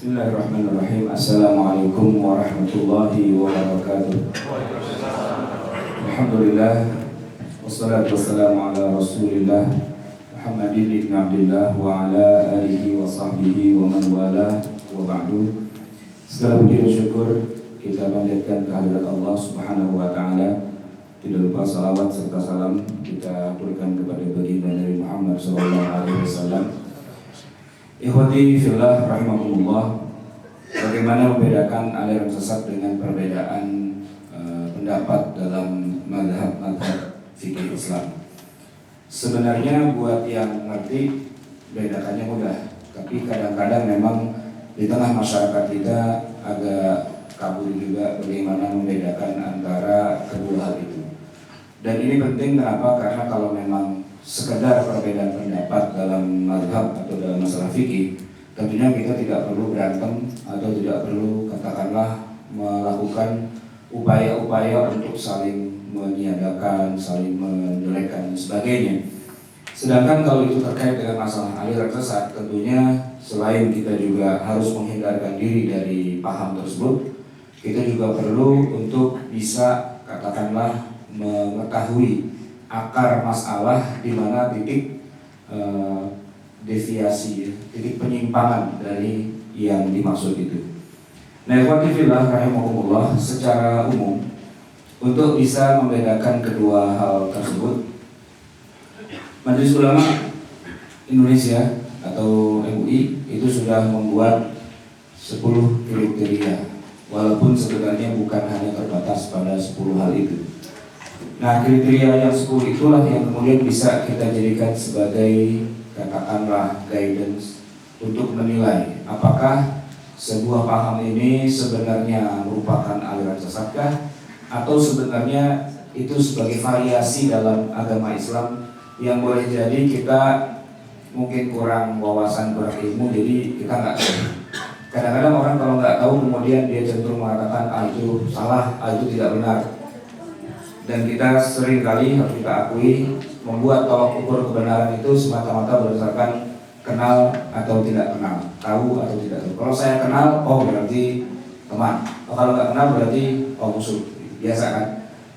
Bismillahirrahmanirrahim. Assalamualaikum warahmatullahi wabarakatuh. Alhamdulillah, wassalatu wassalamu ala rasulillah Muhammadin ibn Abdillah wa ala alihi wa sahbihi wa man wala wa ba'du. Segala puji dan syukur kita panjatkan kehadirat Allah subhanahu wa ta'ala. Tidak lupa salawat serta salam kita aturkan kepada baginda Nabi Muhammad SAW. Ikhwati fillah rahimakumullah. Bagaimana membedakan aliran sesat dengan perbedaan pendapat dalam mazhab-mazhab fikih Islam? Sebenarnya buat yang ngerti bedakannya mudah, tapi kadang-kadang memang di tengah masyarakat kita agak kabur juga bagaimana membedakan antara kedua hal itu. Dan ini penting kenapa? Karena kalau memang sekedar perbedaan pendapat dalam mazhab atau dalam masalah fikih, tentunya kita tidak perlu berantem atau tidak perlu katakanlah melakukan upaya-upaya untuk saling meniadakan, saling menjelekkan dan sebagainya. Sedangkan kalau itu terkait dengan masalah aliran sesat, tentunya selain kita juga harus menghindarkan diri dari paham tersebut, kita juga perlu untuk bisa katakanlah mengetahui akar masalah di mana titik deviasi, titik penyimpangan dari yang dimaksud itu. Nah, ikhwati fillah rahimakumullah, secara umum untuk bisa membedakan kedua hal tersebut, Majelis Ulama Indonesia atau MUI itu sudah membuat 10 kriteria, walaupun sebenarnya bukan hanya terbatas pada 10 hal itu. Nah, kriteria yang 10 itulah yang kemudian bisa kita jadikan sebagai katakanlah guidance untuk menilai apakah sebuah paham ini sebenarnya merupakan aliran sesatkah atau sebenarnya itu sebagai variasi dalam agama Islam yang boleh jadi kita mungkin kurang wawasan, kurang ilmu, jadi kita nggak tahu. Kadang-kadang orang kalau nggak tahu kemudian dia cenderung mengatakan itu salah, itu tidak benar. Dan kita sering kali harus kita akui membuat tolak ukur kebenaran itu semata-mata berdasarkan kenal atau tidak kenal, tahu atau tidak tahu. Kalau saya kenal, oh berarti teman. Kalau nggak kenal berarti musuh. Biasa kan?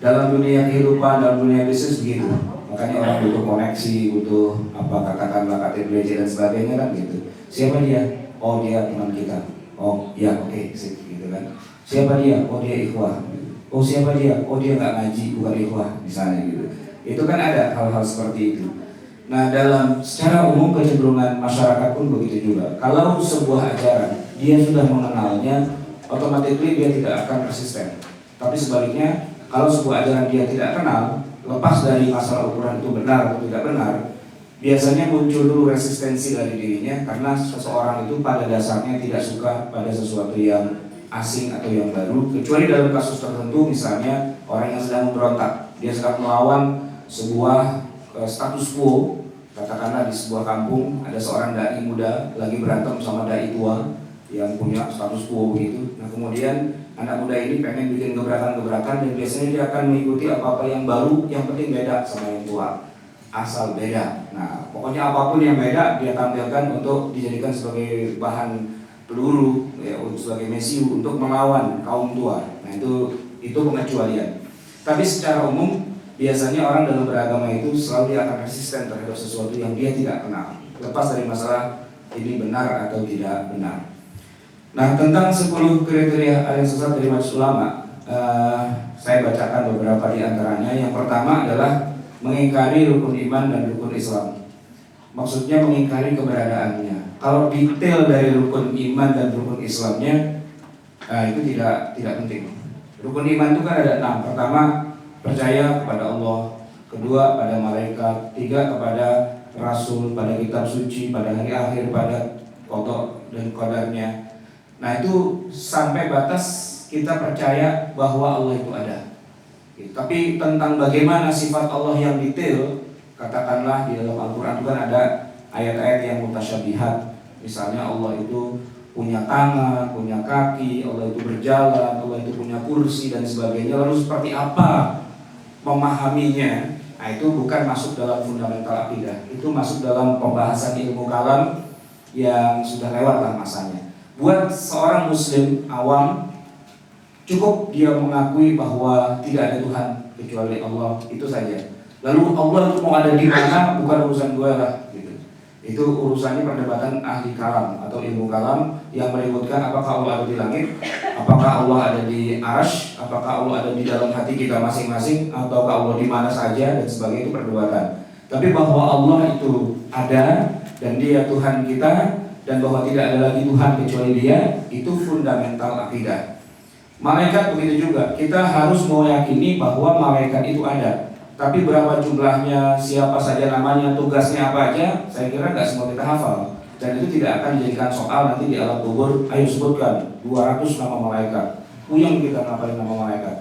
Dalam dunia kehidupan, dalam dunia bisnis begitu. Makanya orang butuh koneksi, butuh apa katakanlah KTP dan sebagainya kan gitu. Siapa dia? Oh dia teman kita. Oh ya oke, sip gitu kan. Siapa dia? Oh dia ikhwah. Oh siapa dia? Oh dia nggak ngaji, bukan ikhwah misalnya gitu. Itu kan ada hal-hal seperti itu. Nah, dalam secara umum kecenderungan masyarakat pun begitu juga. Kalau sebuah ajaran dia sudah mengenalnya, otomatis dia tidak akan resisten. Tapi sebaliknya, kalau sebuah ajaran dia tidak kenal, lepas dari masalah ukuran itu benar atau tidak benar, biasanya muncul dulu resistensi dari dirinya karena seseorang itu pada dasarnya tidak suka pada sesuatu yang asing atau yang baru, kecuali dalam kasus tertentu, misalnya orang yang sedang memberontak, dia sedang melawan sebuah status quo, katakanlah di sebuah kampung ada seorang dai muda lagi berantem sama dai tua yang punya status quo begitu. Nah kemudian anak muda ini pengen bikin gebrakan-gebrakan dan biasanya dia akan mengikuti apa-apa yang baru, yang penting beda sama yang tua, asal beda. Nah pokoknya apapun yang beda dia tampilkan untuk dijadikan sebagai bahan peluru ya, sebagai mesiu untuk melawan kaum tua. Nah itu pengecualian. Tapi secara umum biasanya orang dalam beragama itu selalu dia akan resisten terhadap sesuatu yang dia tidak kenal, lepas dari masalah ini benar atau tidak benar. Nah tentang 10 kriteria aliran sesat dari Majelis Ulama, saya bacakan beberapa di antaranya. Yang pertama adalah mengingkari rukun iman dan rukun Islam. Maksudnya mengingkari keberadaannya. Kalau detail dari rukun iman dan rukun Islamnya, itu tidak penting. Rukun iman itu kan ada 6. Pertama, percaya kepada Allah. Kedua, pada malaikat. 3, kepada Rasul, pada kitab suci, pada hari akhir, pada qada dan qadarnya. Nah itu sampai batas kita percaya bahwa Allah itu ada. Tapi tentang bagaimana sifat Allah yang detail, katakanlah di dalam Al-Quran kan ada ayat-ayat yang mutasyabihat. Misalnya Allah itu punya tangan, punya kaki, Allah itu berjalan, Allah itu punya kursi dan sebagainya. Lalu seperti apa memahaminya? Nah itu bukan masuk dalam fundamental akidah. Itu masuk dalam pembahasan ilmu kalam yang sudah lewat lah masanya. Buat seorang muslim awam, cukup dia mengakui bahwa tidak ada Tuhan kecuali Allah, itu saja. Lalu Allah itu mau ada di mana bukan urusan gue lah gitu. Itu urusannya perdebatan ahli kalam atau ilmu kalam yang meributkan apakah Allah ada di langit, apakah Allah ada di arsy, apakah Allah ada di dalam hati kita masing-masing, ataukah Allah di mana saja dan sebagainya, itu perdebatan. Tapi bahwa Allah itu ada dan Dia Tuhan kita dan bahwa tidak ada lagi Tuhan kecuali Dia, itu fundamental akidah. Malaikat begitu juga, kita harus meyakini bahwa malaikat itu ada. Tapi berapa jumlahnya, siapa saja namanya, tugasnya apa aja, saya kira nggak semua kita hafal. Dan itu tidak akan dijadikan soal nanti di alam kubur. Ayo sebutkan 200 nama malaikat. Puyeng kita ngapain nama malaikat.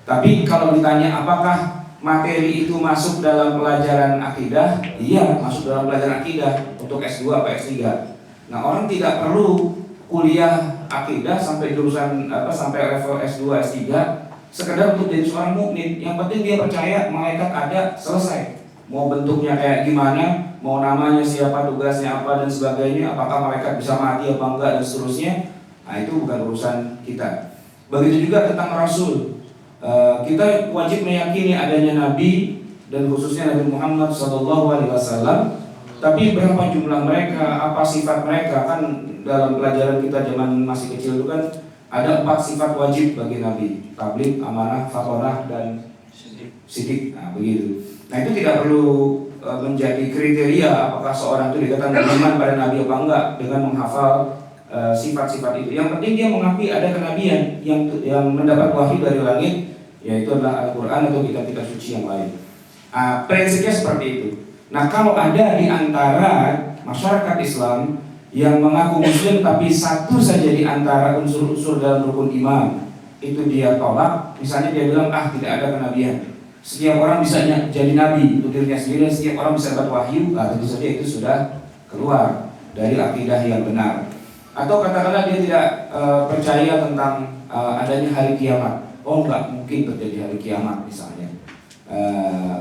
Tapi kalau ditanya apakah materi itu masuk dalam pelajaran akidah, iya masuk dalam pelajaran akidah untuk S2 atau S3. Nah, orang tidak perlu kuliah akidah sampai jurusan sampai level S2, S3 sekedar untuk jadi seorang mukmin. Yang penting dia percaya malaikat ada, selesai. Mau bentuknya kayak gimana, mau namanya siapa, tugasnya apa dan sebagainya, apakah malaikat bisa mati apa enggak dan seterusnya, nah itu bukan urusan kita. Begitu juga tentang Rasul. Kita wajib meyakini adanya Nabi dan khususnya Nabi Muhammad SAW. Tapi berapa jumlah mereka, apa sifat mereka, kan dalam pelajaran kita zaman masih kecil itu kan ada 4 sifat wajib bagi Nabi: tabligh, amanah, fatonah, dan sidik. Nah begitu. Nah itu tidak perlu menjadi kriteria apakah seorang itu dikatakan beriman pada Nabi apa enggak dengan menghafal sifat-sifat itu. Yang penting dia mengakui ada kenabian yang mendapat wahyu dari langit, yaitu adalah Al-Quran atau kitab-kitab suci yang lain. Prinsipnya seperti itu. Nah kalau ada di antara masyarakat Islam yang mengaku muslim tapi satu saja di antara unsur-unsur dalam rukun iman itu dia tolak, misalnya dia bilang tidak ada kenabian, setiap orang bisa jadi nabi untuk dirinya sendiri, setiap orang bisa dapat wahyu, tentu saja itu sudah keluar dari akidah yang benar. Atau katakanlah dia tidak percaya tentang adanya hari kiamat, enggak mungkin terjadi hari kiamat misalnya.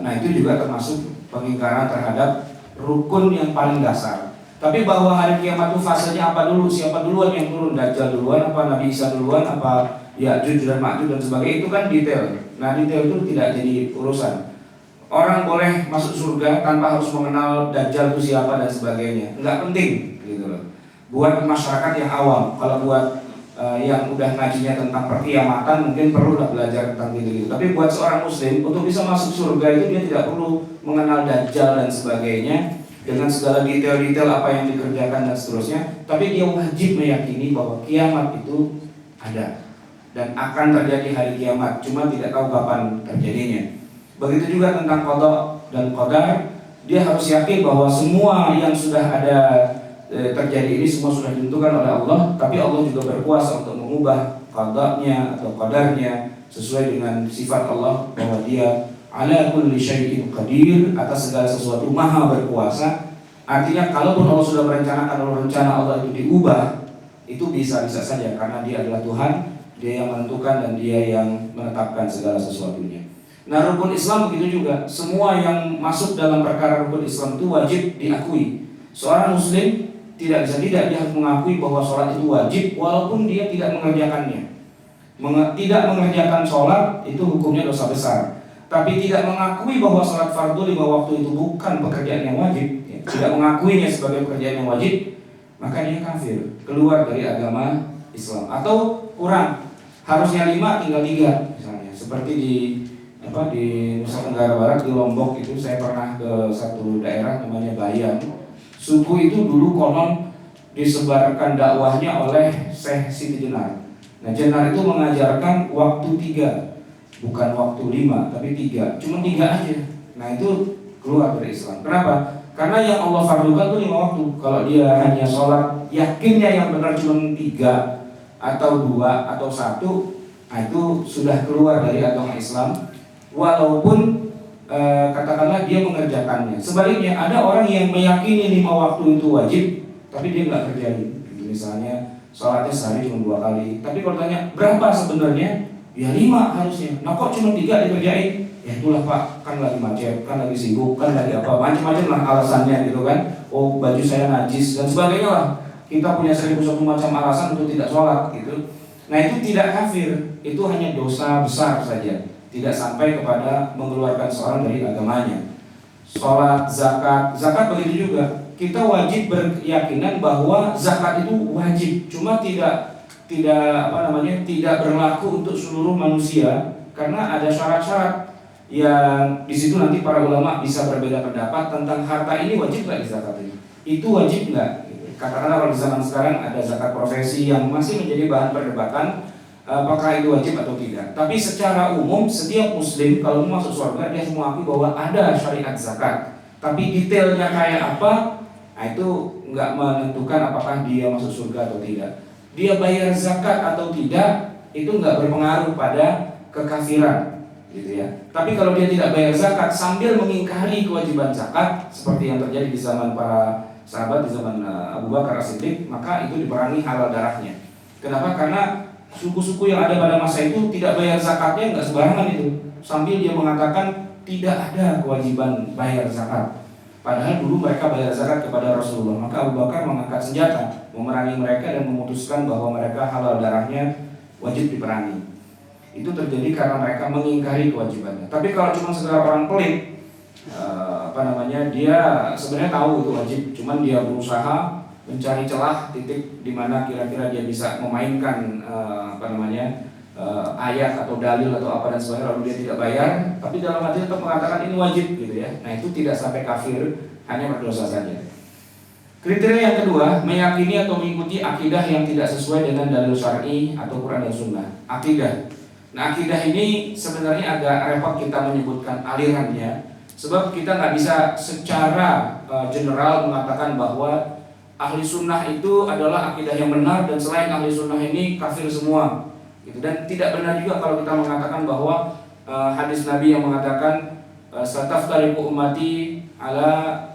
Nah itu juga termasuk pengingkaran terhadap rukun yang paling dasar. Tapi bahwa hari kiamat itu fasenya apa dulu, siapa duluan yang turun, Dajjal duluan, apa Nabi Isa duluan, apa Ya'juj dan Ma'juj dan sebagainya, itu kan detail. Nah detail itu tidak jadi urusan. Orang boleh masuk surga tanpa harus mengenal Dajjal itu siapa dan sebagainya, nggak penting gitu loh. Buat masyarakat yang awam, kalau buat yang udah ngajinya tentang perkiamatan mungkin perlulah belajar tentang gitu. Tapi buat seorang muslim untuk bisa masuk surga itu dia tidak perlu mengenal Dajjal dan sebagainya dengan segala detail-detail apa yang dikerjakan dan seterusnya. Tapi dia wajib meyakini bahwa kiamat itu ada dan akan terjadi hari kiamat, cuma tidak tahu kapan terjadinya. Begitu juga tentang qada dan qadar, dia harus yakin bahwa semua yang sudah ada terjadi ini semua sudah ditentukan oleh Allah, tapi Allah juga berkuasa untuk mengubah qadanya atau qadarnya sesuai dengan sifat Allah bahwa Dia ala kulli syai'in qadir, atas segala sesuatu maha berkuasa. Artinya kalaupun Allah sudah merencanakan, kalau rencana Allah itu diubah, itu bisa-bisa saja karena Dia adalah Tuhan, Dia yang menentukan dan Dia yang menetapkan segala sesuatunya. Nah rukun Islam begitu juga, semua yang masuk dalam perkara rukun Islam itu wajib diakui. Seorang muslim tidak bisa tidak, dia harus mengakui bahwa sholat itu wajib walaupun dia tidak mengerjakannya. Tidak mengerjakan sholat itu hukumnya dosa besar. Tapi tidak mengakui bahwa sholat fardu 5 waktu itu bukan pekerjaan yang wajib, tidak mengakuinya sebagai pekerjaan yang wajib, maka dia kafir, keluar dari agama Islam. Atau kurang, harusnya 5 tinggal 3 misalnya. Seperti di Nusa Tenggara Barat, di Lombok itu saya pernah ke satu daerah namanya Bayan. Suku itu dulu konon disebarkan dakwahnya oleh Syekh Siti Jenar. Nah Jenar itu mengajarkan waktu 3, bukan waktu 5, tapi 3, cuma 3 aja. Nah itu keluar dari Islam. Kenapa? Karena yang Allah fardukan itu 5 waktu. Kalau dia hanya sholat, yakinnya yang benar cuma 3 atau 2 atau 1, nah itu sudah keluar dari agama Islam. Walaupun katakanlah dia mengerjakannya. Sebaliknya ada orang yang meyakini 5 waktu itu wajib, tapi dia nggak kerjain. Misalnya sholatnya sehari cuma 2 kali. Tapi kalau tanya berapa sebenarnya, ya 5 harusnya. Nah kok cuma 3 dikerjain? Ya itulah Pak, kan lagi macet, kan lagi sibuk, kan lagi apa, macam-macam lah alasannya gitu kan. Oh baju saya najis dan sebagainya lah. kita punya 1001 macam alasan untuk tidak sholat gitu. Nah itu tidak kafir, itu hanya dosa besar saja, tidak sampai kepada mengeluarkan seorang dari agamanya. Sholat, zakat begitu juga. Kita wajib berkeyakinan bahwa zakat itu wajib, cuma tidak berlaku untuk seluruh manusia karena ada syarat-syarat yang di situ nanti para ulama bisa berbeda pendapat tentang harta ini wajib nggak dizakatin. Itu wajib nggak? Katakanlah kalau di zaman sekarang ada zakat profesi yang masih menjadi bahan perdebatan apakah itu wajib atau tidak. Tapi secara umum setiap muslim kalau mau masuk surga dia semua akui bahwa ada syariat zakat. Tapi detailnya kayak apa, nah itu nggak menentukan apakah dia masuk surga atau tidak. Dia bayar zakat atau tidak itu nggak berpengaruh pada kekafiran, gitu ya. Tapi kalau dia tidak bayar zakat sambil mengingkari kewajiban zakat seperti yang terjadi di zaman para sahabat di zaman Abu Bakar As-Siddiq, maka itu diperangi halal darahnya. Kenapa? Karena suku-suku yang ada pada masa itu tidak bayar zakatnya nggak sembarangan itu. Sambil dia mengatakan tidak ada kewajiban bayar zakat. Padahal dulu mereka bayar zakat kepada Rasulullah. Maka Abu Bakar mengangkat senjata memerangi mereka dan memutuskan bahwa mereka halal darahnya wajib diperangi. Itu terjadi karena mereka mengingkari kewajibannya. Tapi kalau cuma sekedar orang pelit, dia sebenarnya tahu itu wajib, cuman dia berusaha mencari celah titik di mana kira-kira dia bisa memainkan ayat atau dalil atau apa dan sebagainya, lalu dia tidak bayar, tapi dalam hati tetap mengatakan ini wajib gitu ya. Nah itu tidak sampai kafir, hanya berdosa saja. Kriteria yang kedua, meyakini atau mengikuti akidah yang tidak sesuai dengan dalil syar'i atau Quran dan Sunnah. Akidah. Nah akidah ini sebenarnya agak repot kita menyebutkan alirannya. Sebab kita nggak bisa secara general mengatakan bahwa ahli sunnah itu adalah akidah yang benar dan selain ahli sunnah ini kafir semua, gitu. Dan tidak benar juga kalau kita mengatakan bahwa hadis Nabi yang mengatakan sataftariqu ummati ala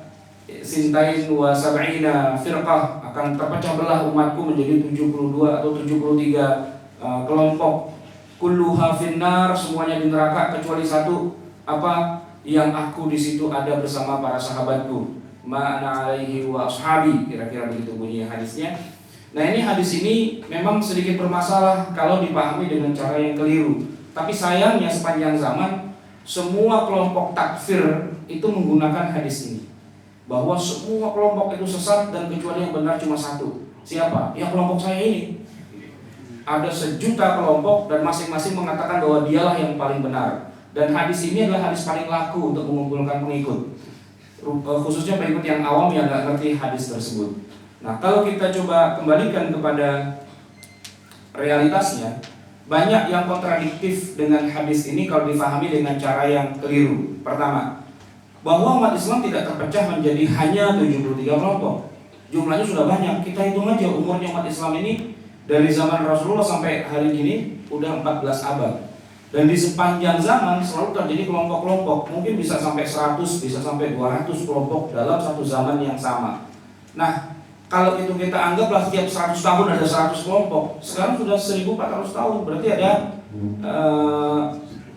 sintain wa sab'ina firqah, akan terpecah belah umatku menjadi 72 atau 73 kelompok, kulluha finnar, semuanya di neraka kecuali satu, apa? Yang aku di situ ada bersama para sahabatku, ma'ana alaihi wa ashabi, kira-kira begitu bunyi hadisnya. Nah ini hadis ini memang sedikit bermasalah kalau dipahami dengan cara yang keliru. Tapi sayangnya sepanjang zaman semua kelompok takfir itu menggunakan hadis ini, bahwa semua kelompok itu sesat dan kecuali yang benar cuma satu. Siapa? Ya kelompok saya ini. Ada sejuta kelompok dan masing-masing mengatakan bahwa dialah yang paling benar. Dan hadis ini adalah hadis paling laku untuk mengumpulkan pengikut, khususnya pengikut yang awam yang nggak ngerti hadis tersebut. Nah kalau kita coba kembalikan kepada realitasnya, banyak yang kontradiktif dengan hadis ini kalau difahami dengan cara yang keliru. Pertama, bahwa umat Islam tidak terpecah menjadi hanya 73 kelompok. Jumlahnya sudah banyak. Kita hitung aja umurnya umat Islam ini dari zaman Rasulullah sampai hari ini udah 14 abad. Dan di sepanjang zaman selalu terjadi kelompok-kelompok, mungkin bisa sampai 100, bisa sampai 200 kelompok dalam satu zaman yang sama. Nah, kalau itu kita anggaplah setiap 100 tahun ada 100 kelompok, sekarang sudah 1400 tahun, berarti ada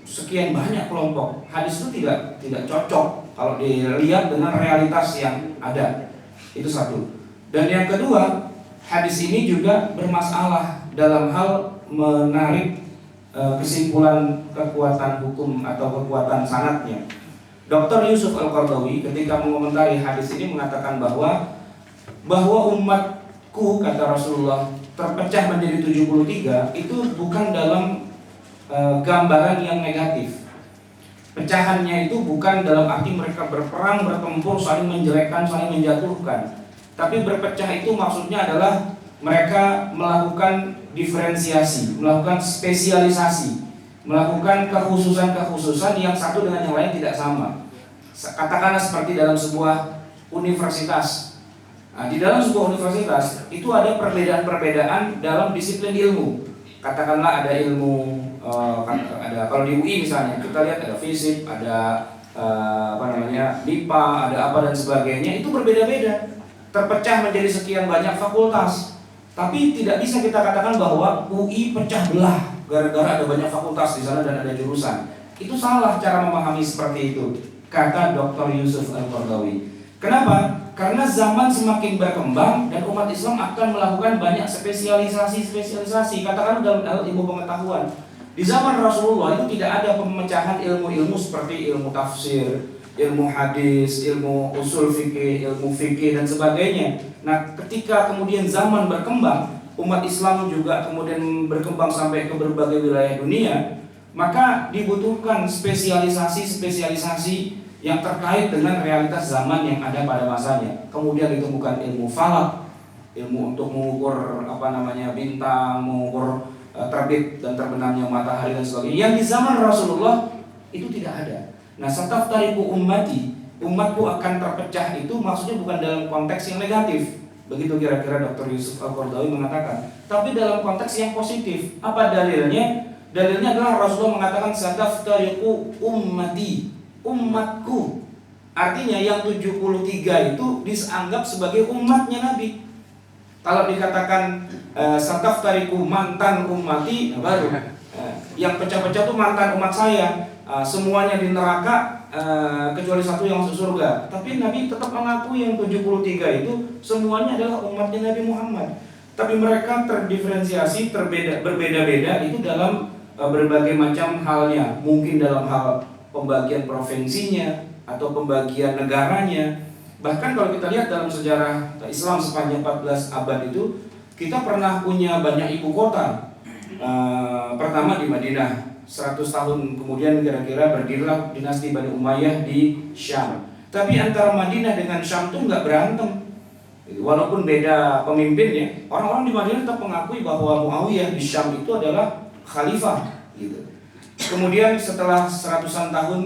sekian banyak kelompok. Hadis itu tidak cocok kalau dilihat dengan realitas yang ada. Itu satu. Dan yang kedua, hadis ini juga bermasalah dalam hal menarik kesimpulan kekuatan hukum atau kekuatan sanadnya. Dr. Yusuf Al-Qaradawi ketika mengomentari hadis ini mengatakan bahwa umatku, kata Rasulullah, terpecah menjadi 73 itu bukan dalam gambaran yang negatif. Pecahannya itu bukan dalam arti mereka berperang, bertempur, saling menjelekkan, saling menjatuhkan. Tapi berpecah itu maksudnya adalah mereka melakukan diferensiasi, melakukan spesialisasi, melakukan kekhususan-kekhususan yang satu dengan yang lain tidak sama. Katakanlah seperti dalam sebuah universitas. Nah, di dalam sebuah universitas itu ada perbedaan-perbedaan dalam disiplin ilmu. Katakanlah ada ilmu, ada kalau di UI misalnya kita lihat ada fisik, ada MIPA, ada apa dan sebagainya, itu berbeda-beda. Terpecah menjadi sekian banyak fakultas. Tapi tidak bisa kita katakan bahwa UI pecah belah gara-gara ada banyak fakultas di sana dan ada jurusan. Itu salah cara memahami seperti itu, kata Dr. Yusuf Al-Qaradawi. Kenapa? Karena zaman semakin berkembang dan umat Islam akan melakukan banyak spesialisasi. Katakan dalam ilmu pengetahuan. Di zaman Rasulullah itu tidak ada pemecahan ilmu-ilmu seperti ilmu tafsir, ilmu hadis, ilmu usul fikih, ilmu fikih dan sebagainya. Nah, ketika kemudian zaman berkembang, umat Islam juga kemudian berkembang sampai ke berbagai wilayah dunia, maka dibutuhkan spesialisasi yang terkait dengan realitas zaman yang ada pada masanya. Kemudian ditemukan ilmu falak, ilmu untuk mengukur bintang, mengukur terbit dan terbenamnya matahari dan sebagainya. Yang di zaman Rasulullah itu tidak ada. Nah, sataftariqu ummati, umatku akan terpecah, itu maksudnya bukan dalam konteks yang negatif. Begitu kira-kira Dr. Yusuf Al-Qaradawi mengatakan, tapi dalam konteks yang positif. Apa dalilnya? Dalilnya adalah Rasulullah mengatakan sataftariqu ummati, umatku. Artinya yang 73 itu dianggap sebagai umatnya Nabi. Kalau dikatakan sataftariqu mantan ummati, baru yang pecah-pecah itu mantan umat saya, semuanya di neraka kecuali satu yang masuk surga. Tapi Nabi tetap mengakui yang 73 itu semuanya adalah umatnya Nabi Muhammad. Tapi mereka terdiferensiasi, berbeda-beda itu dalam berbagai macam halnya. Mungkin dalam hal pembagian provinsinya atau pembagian negaranya. Bahkan kalau kita lihat dalam sejarah Islam sepanjang 14 abad itu, kita pernah punya banyak ibu kota. Pertama di Madinah, 100 tahun kemudian kira-kira berdirilah dinasti Bani Umayyah di Syam. Tapi antara Madinah dengan Syam itu nggak berantem. Walaupun beda pemimpinnya, orang-orang di Madinah tetap mengakui bahwa Muawiyah di Syam itu adalah khalifah gitu. Kemudian setelah 100-an tahun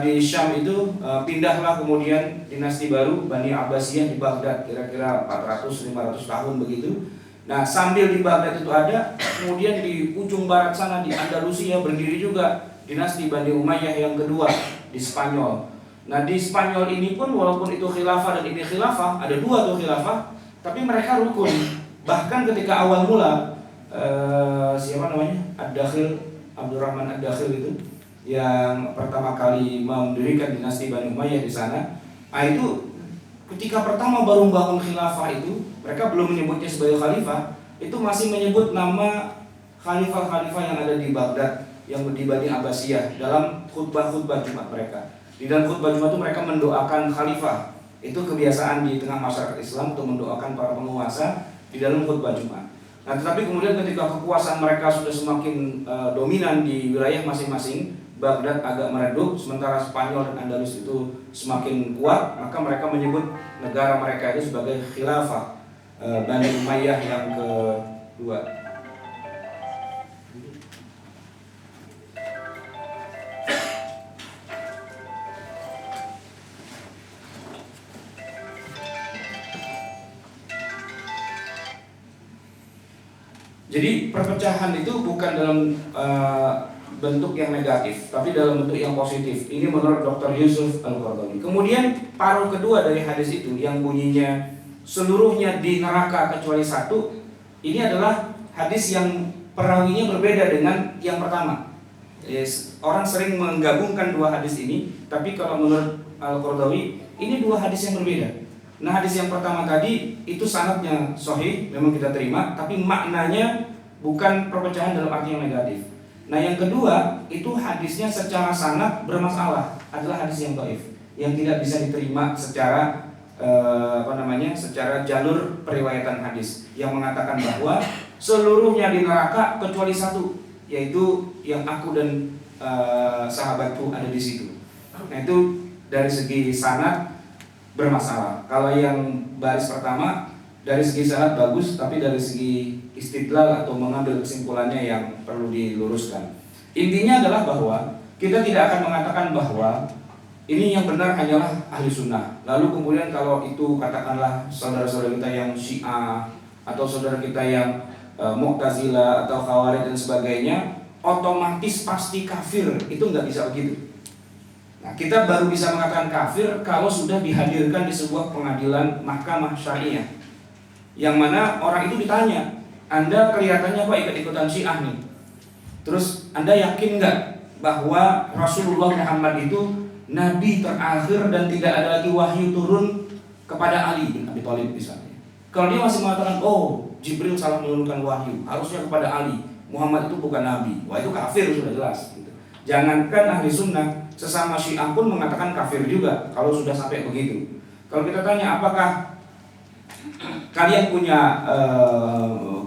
di Syam itu pindahlah kemudian dinasti baru Bani Abbasiyah di Baghdad, kira-kira 400-500 tahun begitu. Nah, sambil di Baghdad itu ada, kemudian di ujung barat sana di Andalusia berdiri juga dinasti Bani Umayyah yang kedua di Spanyol. Nah, di Spanyol ini pun walaupun itu khilafah dan ini khilafah, ada dua tuh khilafah, tapi mereka rukun. Bahkan ketika awal mula Ad-Dakhil, Abdurrahman Ad-Dakhil itu yang pertama kali mendirikan dinasti Bani Umayyah di sana. Itu ketika pertama baru membangun khilafah itu, mereka belum menyebutnya sebagai khalifah, itu masih menyebut nama khalifah-khalifah yang ada di Baghdad, yang di Bani Abbasiyah dalam khutbah-khutbah Jumat mereka. Di dalam khutbah Jumat itu mereka mendoakan khalifah. Itu kebiasaan di tengah masyarakat Islam untuk mendoakan para penguasa di dalam khutbah Jumat. Nah, tetapi kemudian ketika kekuasaan mereka sudah semakin dominan di wilayah masing-masing, Baghdad agak meredup, sementara Spanyol dan Andalus itu semakin kuat, maka mereka menyebut negara mereka itu sebagai khilafah Bani Umayyah yang kedua. Jadi perpecahan itu bukan dalam bentuk yang negatif, tapi dalam bentuk yang positif. Ini menurut Dr. Yusuf Al-Qaradawi. Kemudian paruh kedua dari hadis itu yang bunyinya seluruhnya di neraka kecuali satu, ini adalah hadis yang perawinya berbeda dengan yang pertama. Orang sering menggabungkan dua hadis ini, tapi kalau menurut Al-Qaradawi ini dua hadis yang berbeda. Nah, hadis yang pertama tadi itu sanadnya sahih, memang kita terima, tapi maknanya bukan perpecahan dalam arti yang negatif. Nah, yang kedua itu hadisnya secara sanad bermasalah, adalah hadis yang dhaif, yang tidak bisa diterima secara secara jalur periwayatan hadis, yang mengatakan bahwa seluruhnya di neraka kecuali satu, yaitu yang aku dan sahabatku ada di situ. Nah, itu dari segi sanad bermasalah. Kalau yang baris pertama dari segi sanad bagus, tapi dari segi istidlal atau mengambil kesimpulannya yang perlu diluruskan. Intinya adalah bahwa kita tidak akan mengatakan bahwa ini yang benar hanyalah ahli sunnah. Lalu kemudian kalau itu katakanlah saudara-saudara kita yang Syiah atau saudara kita yang Mu'tazilah atau Khawarij dan sebagainya, otomatis pasti kafir. Itu nggak bisa begitu. Nah, kita baru bisa mengatakan kafir kalau sudah dihadirkan di sebuah pengadilan mahkamah syariah, yang mana orang itu ditanya, Anda kelihatannya kok ikut-ikutan Syiah nih, terus Anda yakin nggak bahwa Rasulullah Muhammad itu Nabi terakhir dan tidak ada lagi wahyu turun kepada Ali bin Abi Thalib misalnya. Kalau dia masih mengatakan, oh Jibril salah menurunkan wahyu, harusnya kepada Ali, Muhammad itu bukan nabi, wah itu kafir sudah jelas gitu. Jangankan ahli sunnah, sesama Syiah pun mengatakan kafir juga kalau sudah sampai begitu. Kalau kita tanya apakah kalian punya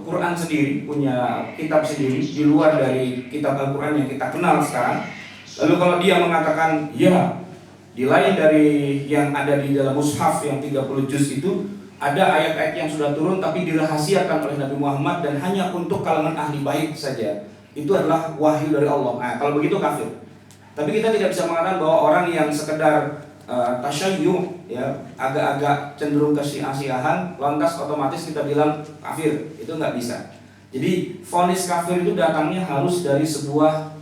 Quran sendiri, punya kitab sendiri di luar dari kitab Al-Quran yang kita kenal sekarang, lalu kalau dia mengatakan ya, di lain dari yang ada di dalam mushaf yang 30 juz itu ada ayat-ayat yang sudah turun tapi dirahasiakan oleh Nabi Muhammad dan hanya untuk kalangan ahli bait saja, itu adalah wahyu dari Allah. Nah, kalau begitu kafir. Tapi kita tidak bisa mengatakan bahwa orang yang sekedar tasyayyu, ya, agak-agak cenderung ke syiah-syiahan, lantas otomatis kita bilang kafir. Itu nggak bisa. Jadi vonis kafir itu datangnya harus dari sebuah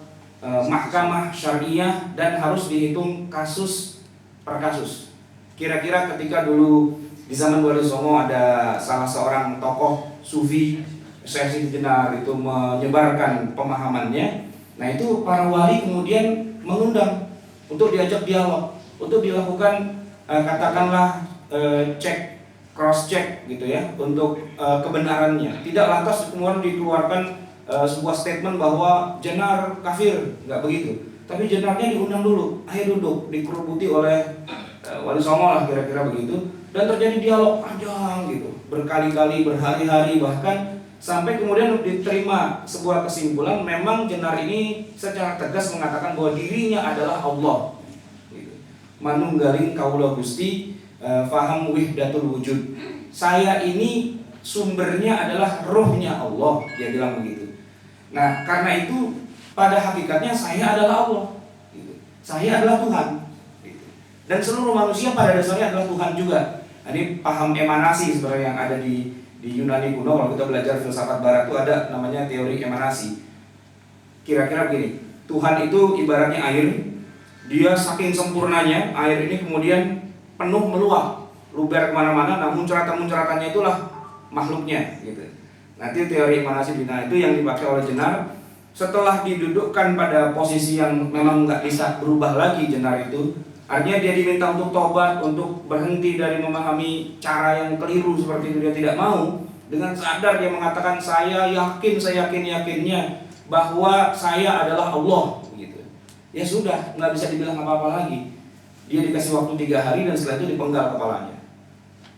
mahkamah syariah dan harus dihitung kasus per kasus. Kira-kira ketika dulu di zaman Wali Songo ada salah seorang tokoh sufi, Syekh Siti Jenar, itu menyebarkan pemahamannya. Nah itu para wali kemudian mengundang untuk diajak dialog, untuk dilakukan katakanlah cek, cross check gitu ya, untuk kebenarannya. Tidak lantas kemudian dikeluarkan sebuah statement bahwa Jenar kafir, nggak begitu. Tapi Jenarnya diundang dulu, ayo duduk, dikerubuti oleh Wali Songo lah kira-kira begitu, dan terjadi dialog panjang gitu, berkali-kali, berhari-hari bahkan, sampai kemudian diterima sebuah kesimpulan memang Jenar ini secara tegas mengatakan bahwa dirinya adalah Allah gitu. Manunggaling kaula Gusti, faham wihdatul wujud, saya ini sumbernya adalah rohnya Allah, dia bilang begitu. Nah karena itu pada hakikatnya saya adalah Allah gitu. Saya adalah Tuhan gitu. Dan seluruh manusia pada dasarnya adalah Tuhan juga. Nah, ini paham emanasi sebenarnya yang ada di Yunani kuno. Kalau kita belajar filsafat barat itu ada namanya teori emanasi. Kira-kira begini, Tuhan itu ibaratnya air, dia saking sempurnanya air ini kemudian penuh meluap, luber kemana-mana. Nah muncratan-muncratannya itulah makhluknya gitu. Nanti teori emanasi bina itu yang dipakai oleh Jenar. Setelah didudukkan pada posisi yang memang nggak bisa berubah lagi Jenar itu, artinya dia diminta untuk tobat, untuk berhenti dari memahami cara yang keliru seperti itu, dia tidak mau. Dengan sadar dia mengatakan saya yakinnya bahwa saya adalah Allah gitu. Ya sudah, nggak bisa dibilang apa-apa lagi. Dia dikasih waktu 3 hari dan setelah itu dipenggal kepalanya.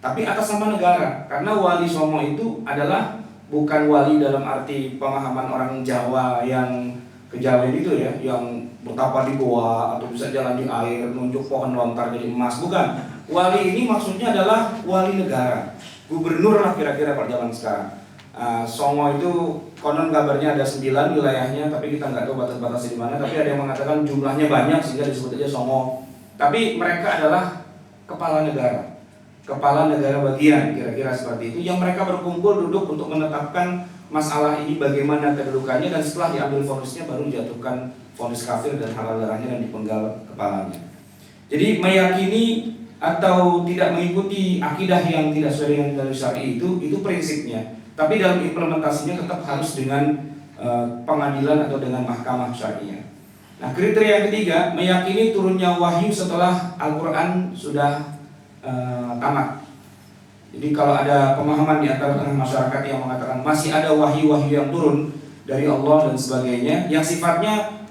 Tapi atas nama negara, karena Wali Songo itu adalah bukan wali dalam arti pemahaman orang Jawa yang kejawen itu ya, yang betapa di goa atau bisa jalan di air, nunjuk pohon lontar jadi emas, bukan. Wali ini maksudnya adalah wali negara, gubernur lah kira-kira pada zaman sekarang. Songo itu konon kabarnya ada 9 wilayahnya, tapi kita nggak tahu batas-batasnya di mana. Tapi ada yang mengatakan jumlahnya banyak sehingga disebut aja Songo. Tapi mereka adalah kepala negara bagian kira-kira seperti itu, yang mereka berkumpul duduk untuk menetapkan masalah ini bagaimana kedudukannya, dan setelah diambil vonisnya baru dijatuhkan vonis kafir dan halal darahnya dan dipenggal kepalanya. Jadi meyakini atau tidak mengikuti akidah yang tidak sesuai dengan dalil syar'i itu prinsipnya, tapi dalam implementasinya tetap harus dengan pengadilan atau dengan mahkamah syariah. Nah kriteria yang ketiga, meyakini turunnya wahyu setelah Al-Quran sudah tamat. Jadi kalau ada pemahaman di antara tengah masyarakat yang mengatakan masih ada wahyu-wahyu yang turun dari Allah dan sebagainya, yang sifatnya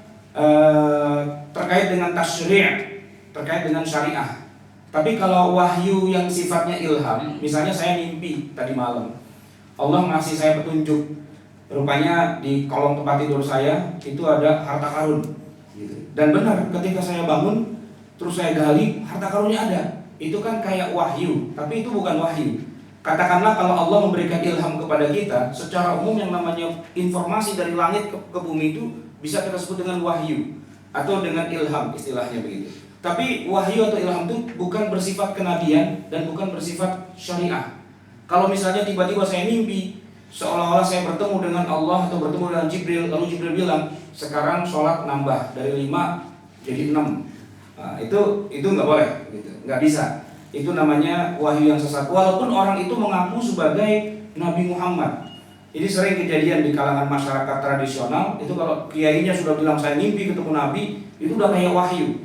terkait dengan tasyri', terkait dengan syariah. Tapi kalau wahyu yang sifatnya ilham, misalnya saya mimpi tadi malam, Allah ngasih saya petunjuk, rupanya di kolong tempat tidur saya itu ada harta karun gitu. Dan benar ketika saya bangun terus saya gali, harta karunnya ada. Itu kan kayak wahyu, tapi itu bukan wahyu. Katakanlah kalau Allah memberikan ilham kepada kita, secara umum yang namanya informasi dari langit ke bumi itu bisa kita sebut dengan wahyu atau dengan ilham, istilahnya begitu. Tapi wahyu atau ilham itu bukan bersifat kenabian dan bukan bersifat syariah. Kalau misalnya tiba-tiba saya mimpi seolah-olah saya bertemu dengan Allah atau bertemu dengan Jibril, lalu Jibril bilang sekarang sholat nambah dari 5 jadi 6. Nah, itu nggak boleh, gitu, nggak bisa. Itu namanya wahyu yang sesat. Walaupun orang itu mengaku sebagai Nabi Muhammad. Ini sering kejadian di kalangan masyarakat tradisional. Itu kalau kiainya sudah bilang saya mimpi ketemu Nabi, itu udah kayak wahyu.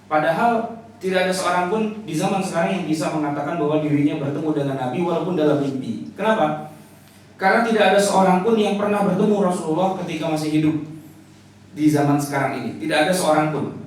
Padahal tidak ada seorang pun di zaman sekarang yang bisa mengatakan bahwa dirinya bertemu dengan Nabi walaupun dalam mimpi. Kenapa? Karena tidak ada seorang pun yang pernah bertemu Rasulullah ketika masih hidup di zaman sekarang ini. Tidak ada seorang pun.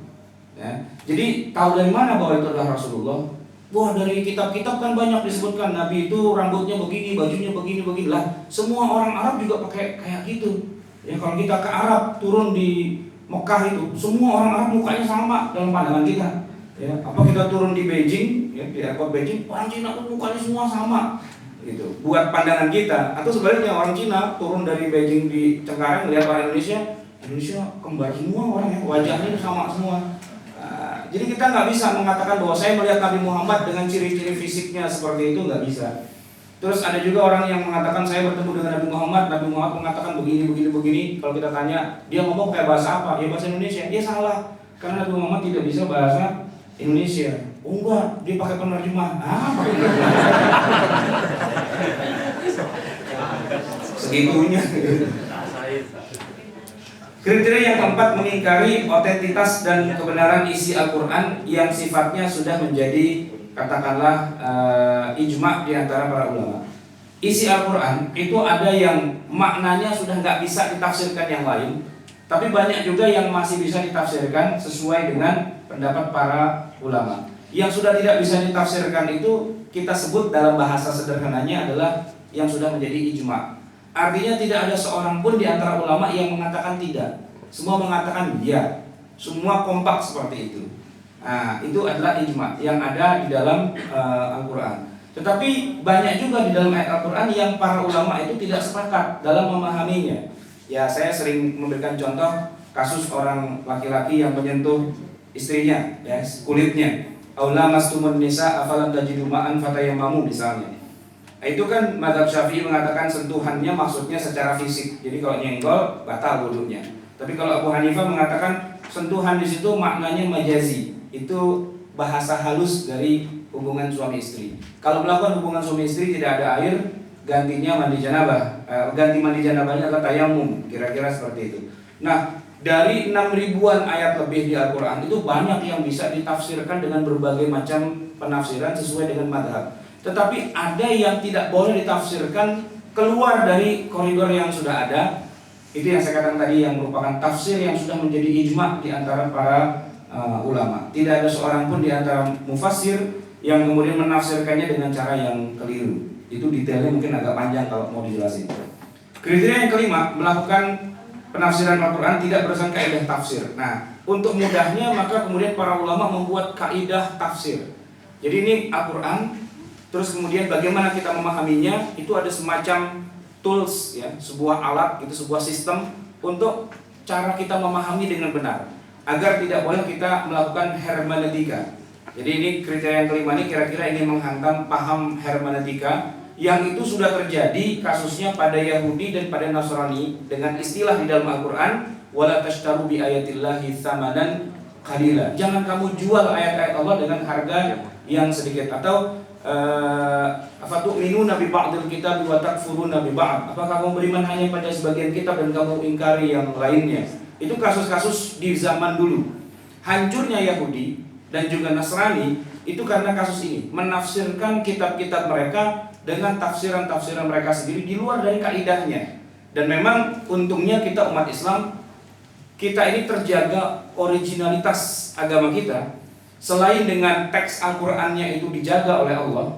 Ya. Jadi tahu dari mana bahwa itu adalah Rasulullah? Wah, dari kitab-kitab kan banyak disebutkan Nabi itu rambutnya begini, bajunya begini lah. Semua orang Arab juga pakai kayak gitu. Ya, kalau kita ke Arab turun di Mekah itu, semua orang Arab mukanya sama dalam pandangan kita. Ya, apa kita turun di Beijing, ya, di airport Beijing, orang Cina pun mukanya semua sama. Gitu. Buat pandangan kita, atau sebaliknya orang Cina turun dari Beijing di Cengkareng melihat orang Indonesia kembar semua orangnya, wajahnya sama semua. Jadi kita nggak bisa mengatakan bahwa saya melihat Nabi Muhammad dengan ciri-ciri fisiknya seperti itu, nggak bisa. Terus ada juga orang yang mengatakan saya bertemu dengan Nabi Muhammad mengatakan begini. Kalau kita tanya, dia ngomong kayak bahasa apa? Ya bahasa Indonesia. Dia salah, karena Nabi Muhammad tidak bisa bahasa Indonesia. Oh enggak, dia pakai penerjemah. Segitunya. Kriteria yang keempat, mengingkari otentitas dan kebenaran isi Al-Quran yang sifatnya sudah menjadi katakanlah ijma' di antara para ulama. Isi Al-Quran itu ada yang maknanya sudah nggak bisa ditafsirkan yang lain, tapi banyak juga yang masih bisa ditafsirkan sesuai dengan pendapat para ulama. Yang sudah tidak bisa ditafsirkan itu kita sebut dalam bahasa sederhananya adalah yang sudah menjadi ijma'. Artinya tidak ada seorang pun di antara ulama yang mengatakan tidak. Semua mengatakan ya. Semua kompak seperti itu. Nah, itu adalah ijma' yang ada di dalam Al-Quran. Tetapi banyak juga di dalam ayat Al-Quran yang para ulama itu tidak sepakat dalam memahaminya. Ya, saya sering memberikan contoh kasus orang laki-laki yang menyentuh istrinya, ya, kulitnya. Aula mastumun nisa afalam tajidu ma'an fatayammamu misalnya. Itu kan mazhab Syafi'i mengatakan sentuhannya maksudnya secara fisik. Jadi kalau nyenggol batal wudunya. Tapi kalau Abu Hanifah mengatakan sentuhan di situ maknanya majazi. Itu bahasa halus dari hubungan suami istri. Kalau melakukan hubungan suami istri tidak ada air, gantinya mandi janabah. Ganti mandi janabahnya adalah tayamum, kira-kira seperti itu. Nah, dari 6.000-an ayat lebih di Al-Quran itu banyak yang bisa ditafsirkan dengan berbagai macam penafsiran sesuai dengan madhab. Tetapi ada yang tidak boleh ditafsirkan keluar dari koridor yang sudah ada. Itu yang saya katakan tadi, yang merupakan tafsir yang sudah menjadi ijma' di antara para ulama. Tidak ada seorang pun di antara mufassir yang kemudian menafsirkannya dengan cara yang keliru. Itu detailnya mungkin agak panjang kalau mau dijelasin. Kriteria yang kelima, melakukan penafsiran Al-Quran tidak berdasarkan kaidah tafsir. Nah, untuk mudahnya maka kemudian para ulama membuat kaidah tafsir. Jadi ini Al-Quran, terus kemudian bagaimana kita memahaminya, itu ada semacam tools, ya, sebuah alat, itu sebuah sistem untuk cara kita memahami dengan benar, agar tidak boleh kita melakukan hermeneutika. Jadi ini kriteria yang kelima ini kira-kira ini menghantam paham hermeneutika yang itu sudah terjadi kasusnya pada Yahudi dan pada Nasrani dengan istilah di dalam Al-Quran, wala tashtaru bi ayatillahi tsamanan qalila. Jangan kamu jual ayat-ayat Allah dengan harga yang sedikit. Atau afatu'minuna bi ba'dil kitab wa takfuruna bi ba'd. Apakah kamu beriman hanya pada sebagian kitab dan kamu ingkari yang lainnya? Itu kasus-kasus di zaman dulu. Hancurnya Yahudi dan juga Nasrani itu karena kasus ini, menafsirkan kitab-kitab mereka dengan tafsiran-tafsiran mereka sendiri di luar dari kaidahnya. Dan memang untungnya kita umat Islam, kita ini terjaga originalitas agama kita. Selain dengan teks Al-Qur'annya itu dijaga oleh Allah,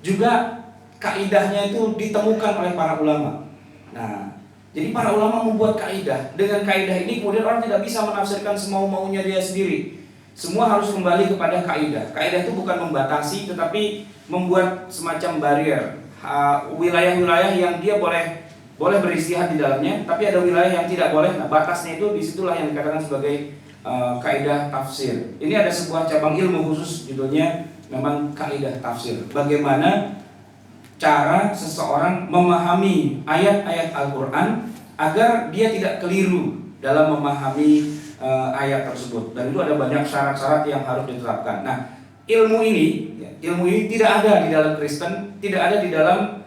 juga kaidahnya itu ditemukan oleh para ulama. Nah, jadi para ulama membuat kaidah. Dengan kaidah ini kemudian orang tidak bisa menafsirkan semau-maunya dia sendiri. Semua harus kembali kepada kaidah. Kaidah itu bukan membatasi, tetapi membuat semacam barrier, wilayah-wilayah yang dia boleh beristihad di dalamnya, tapi ada wilayah yang tidak boleh. Nah, batasnya itu disitulah yang dikatakan sebagai kaidah tafsir. Ini ada sebuah cabang ilmu khusus, judulnya memang kaidah tafsir. Bagaimana cara seseorang memahami ayat-ayat Al-Quran agar dia tidak keliru dalam memahami ayat tersebut. Dan itu ada banyak syarat-syarat yang harus ditetapkan. Nah, ilmu ini tidak ada di dalam Kristen, tidak ada di dalam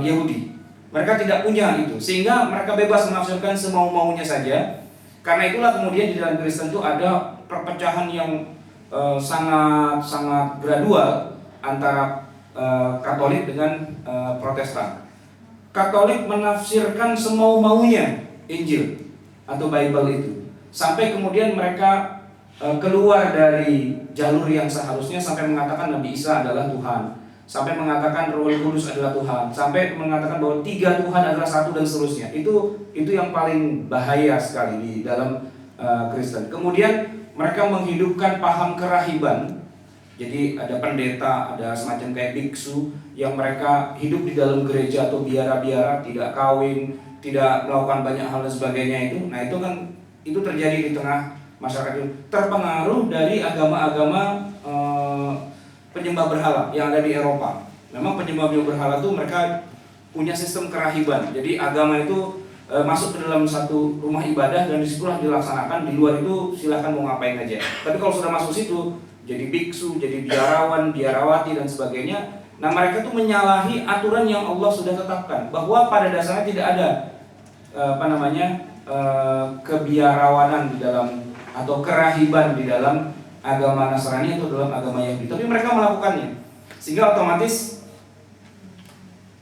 Yahudi. Mereka tidak punya itu, sehingga mereka bebas menafsirkan semau-maunya saja. Karena itulah kemudian di dalam Kristen itu ada perpecahan yang sangat gradual antara Katolik dengan Protestan. Katolik menafsirkan semau-maunya Injil atau Bible itu, sampai kemudian mereka keluar dari jalur yang seharusnya, sampai mengatakan Nabi Isa adalah Tuhan, sampai mengatakan Roh Kudus adalah Tuhan, sampai mengatakan bahwa 3 Tuhan adalah satu dan seterusnya. Itu yang paling bahaya sekali di dalam Kristen. Kemudian mereka menghidupkan paham kerahiban. Jadi ada pendeta, ada semacam kayak biksu yang mereka hidup di dalam gereja atau biara-biara, tidak kawin, tidak melakukan banyak hal dan sebagainya itu. Nah, itu terjadi di tengah masyarakat itu, terpengaruh dari agama-agama penyembah berhala yang ada di Eropa. Memang penyembah berhala itu mereka punya sistem kerahiban. Jadi agama itu masuk ke dalam satu rumah ibadah dan disitulah dilaksanakan. Di luar itu silahkan mau ngapain aja. Tapi kalau sudah masuk situ, jadi biksu, jadi biarawan, biarawati dan sebagainya. Nah, mereka itu menyalahi aturan yang Allah sudah tetapkan, bahwa pada dasarnya tidak ada kebiarawanan di dalam atau kerahiban di dalam agama Nasrani atau dalam agama Yahudi. Tapi mereka melakukannya, sehingga otomatis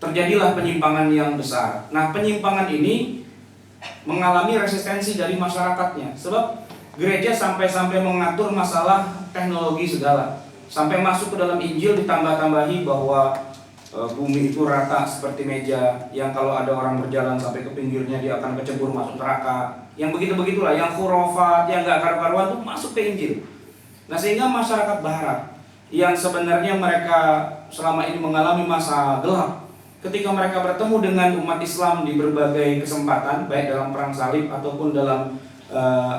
terjadilah penyimpangan yang besar. Nah, penyimpangan ini mengalami resistensi dari masyarakatnya, sebab gereja sampai mengatur masalah teknologi segala, sampai masuk ke dalam Injil ditambah-tambahi bahwa bumi itu rata seperti meja, yang kalau ada orang berjalan sampai ke pinggirnya dia akan kecebur masuk neraka. Yang begitu-begitulah, yang khurafat, yang gak karu-karuan itu masuk ke Injil. Nah, sehingga masyarakat barat yang sebenarnya mereka selama ini mengalami masa gelap, ketika mereka bertemu dengan umat Islam di berbagai kesempatan, baik dalam perang salib ataupun dalam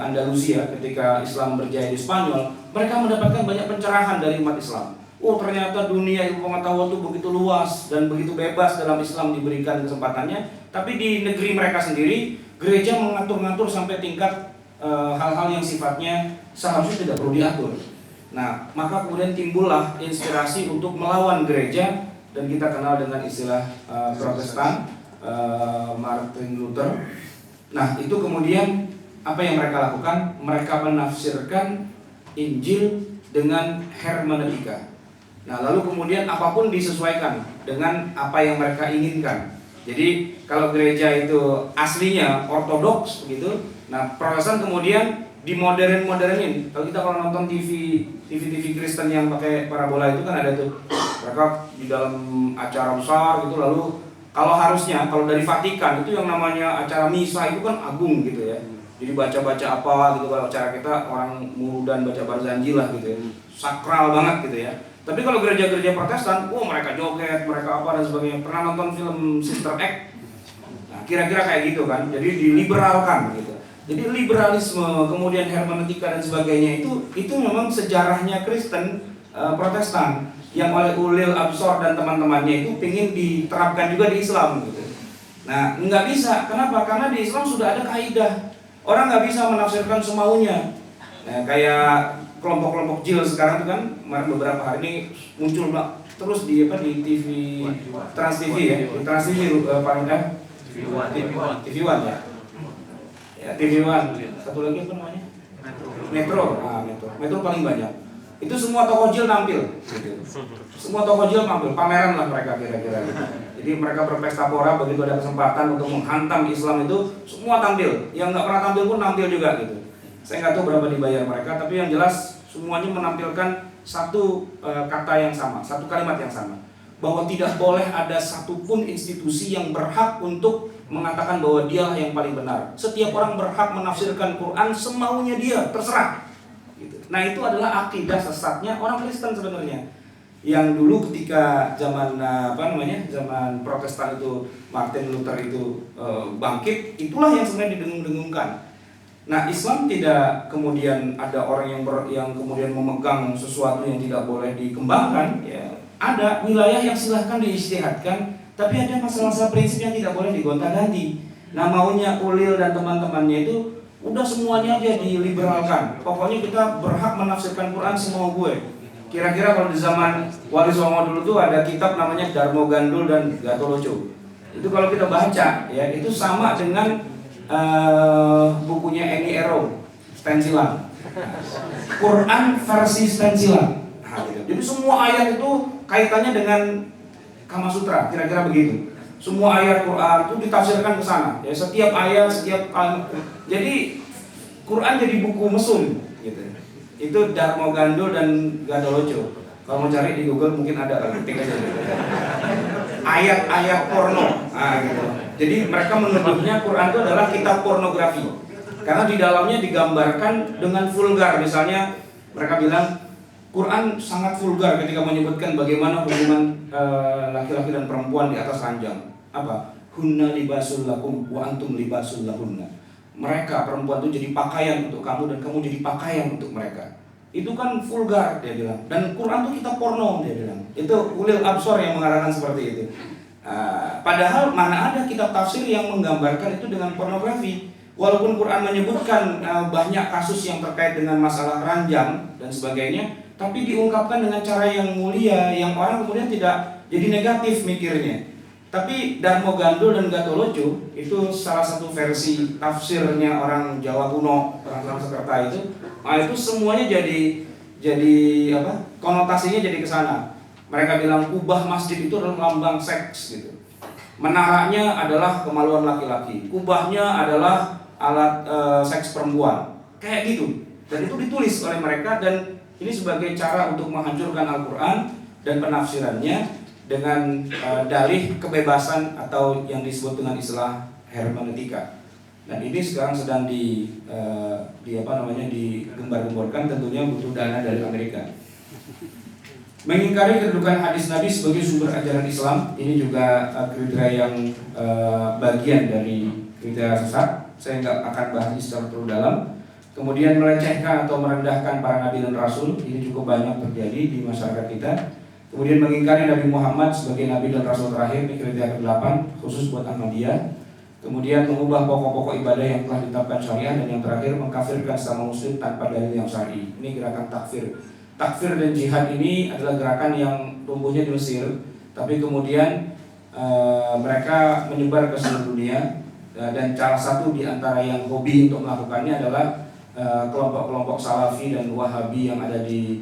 Andalusia ketika Islam berjaya di Spanyol, mereka mendapatkan banyak pencerahan dari umat Islam. Oh, ternyata dunia ilmu pengetahuan itu begitu luas dan begitu bebas dalam Islam diberikan kesempatannya. Tapi di negeri mereka sendiri, gereja mengatur-ngatur sampai tingkat hal-hal yang sifatnya seharusnya tidak perlu diatur. Nah, maka kemudian timbullah inspirasi untuk melawan gereja, dan kita kenal dengan istilah Protestan, Martin Luther. Nah, itu kemudian apa yang mereka lakukan? Mereka menafsirkan Injil dengan hermeneutika. Nah, lalu kemudian apapun disesuaikan dengan apa yang mereka inginkan. Jadi kalau gereja itu aslinya ortodoks begitu, nah Protestan kemudian dimodernin. Kalau nonton TV Kristen yang pakai parabola itu kan ada tuh, mereka di dalam acara besar gitu, lalu kalau dari Vatikan itu yang namanya acara misa itu kan agung gitu ya. Jadi baca-baca apa gitu, kalau acara kita orang muludan baca barzanji lah gitu ya, sakral banget gitu ya. Tapi kalau gereja-gereja Protestan, mereka joget, mereka apa dan sebagainya. Pernah nonton film Sister Act? Nah, kira-kira kayak gitu kan. Jadi diliberalkan gitu. Jadi liberalisme, kemudian hermeneutika dan sebagainya itu memang sejarahnya Kristen Protestan yang oleh Ulil Absor dan teman-temannya itu ingin diterapkan juga di Islam gitu. Nah, nggak bisa. Kenapa? Karena di Islam sudah ada kaidah. Orang nggak bisa menafsirkan semaunya. Nah, kayak kelompok-kelompok jil sekarang itu kan beberapa hari ini muncul terus di TV Trans TV ya, di Trans TV paling TV One ya. Ya, TV One. Satu lagi apa namanya? Metro. Metro paling banyak. Itu semua tokoh jil nampil. Gitu. Semua tokoh jil nampil, pameran lah mereka kira-kira. Jadi mereka berpesta pora begitu ada kesempatan untuk menghantam Islam itu, semua tampil. Yang nggak pernah tampil pun tampil juga gitu. Saya nggak tahu berapa dibayar mereka, tapi yang jelas semuanya menampilkan satu kata yang sama, satu kalimat yang sama, bahwa tidak boleh ada satupun institusi yang berhak untuk mengatakan bahwa dialah yang paling benar. Setiap orang berhak menafsirkan Quran semaunya dia, terserah. Gitu. Nah, itu adalah akidah sesatnya orang Kristen sebenarnya. Yang dulu ketika zaman zaman Protestan itu, Martin Luther itu bangkit, itulah yang sebenarnya didengung-dengungkan. Nah, Islam tidak kemudian ada orang yang kemudian memegang sesuatu yang tidak boleh dikembangkan. Ya, ada wilayah yang silahkan diijtihadkan, tapi ada masalah-masalah prinsip yang tidak boleh digonta-ganti. Nah, maunya Ulil dan teman-temannya itu udah semuanya aja diliberalkan. Pokoknya kita berhak menafsirkan Quran semua gue. Kira-kira kalau di zaman Wali Songo dulu tuh ada kitab namanya Darmo Gandul dan Gatoloco. Itu kalau kita baca ya, itu sama dengan bukunya Eni Ero, stensilan. Quran versi stensilan. Nah, gitu. Jadi semua ayat itu kaitannya dengan Kama Sutra, kira-kira begitu. Semua ayat Quran itu ditafsirkan ke sana. Ya, setiap ayat, setiap jadi Quran jadi buku mesum gitu. Itu Darmo Gandul dan Gadoloco. Kalau mau cari di Google mungkin ada, ketik aja. Ayat-ayat porno. Nah, gitu. Jadi mereka menuduhnya Quran itu adalah kitab pornografi. Karena di dalamnya digambarkan dengan vulgar. Misalnya mereka bilang Quran sangat vulgar ketika menyebutkan bagaimana hubungan laki-laki dan perempuan di atas ranjang. Apa? Hunna libasul lakum wa antum libasul lahunna. Mereka perempuan itu jadi pakaian untuk kamu dan kamu jadi pakaian untuk mereka. Itu kan vulgar dia bilang. Dan Quran itu kitab porno dia bilang. Itu ulil absor yang mengatakan seperti itu. Padahal mana ada kitab tafsir yang menggambarkan itu dengan pornografi. Walaupun Quran menyebutkan banyak kasus yang terkait dengan masalah ranjang dan sebagainya, tapi diungkapkan dengan cara yang mulia, yang orang kemudian tidak jadi negatif mikirnya. Tapi Darmo Gandul dan Gatoloco itu salah satu versi tafsirnya orang Jawa kuno, orang Sanskerta itu. Nah, itu semuanya jadi apa? Konotasinya jadi ke sana. Mereka bilang kubah masjid itu adalah lambang seks gitu. Menaranya adalah kemaluan laki-laki. Kubahnya adalah alat seks perempuan. Kayak gitu. Dan itu ditulis oleh mereka dan ini sebagai cara untuk menghancurkan Al-Quran dan penafsirannya dengan dalih kebebasan atau yang disebut dengan istilah hermeneutika. Dan ini sekarang sedang digembar-gemborkan, tentunya butuh dana dari Amerika. Mengingkari kedudukan hadis Nabi sebagai sumber ajaran Islam, ini juga kriteria yang bagian dari kriteria sesat. Saya nggak akan bahas ini secara terlalu dalam. Kemudian melecehkan atau merendahkan para nabi dan rasul, ini cukup banyak terjadi di masyarakat kita. Kemudian mengingkari Nabi Muhammad sebagai nabi dan rasul terakhir, ini kriteria ke-8 khusus buat Ahmadiyah. Kemudian mengubah pokok-pokok ibadah yang telah ditetapkan syariah, dan yang terakhir mengkafirkan sesama muslim tanpa dalil yang syar'i. Ini gerakan takfir. Takfir dan jihad ini adalah gerakan yang tumbuhnya di Mesir, tapi kemudian mereka menyebar ke seluruh dunia, dan salah satu di antara yang hobi untuk melakukannya adalah kelompok-kelompok Salafi dan Wahabi yang ada di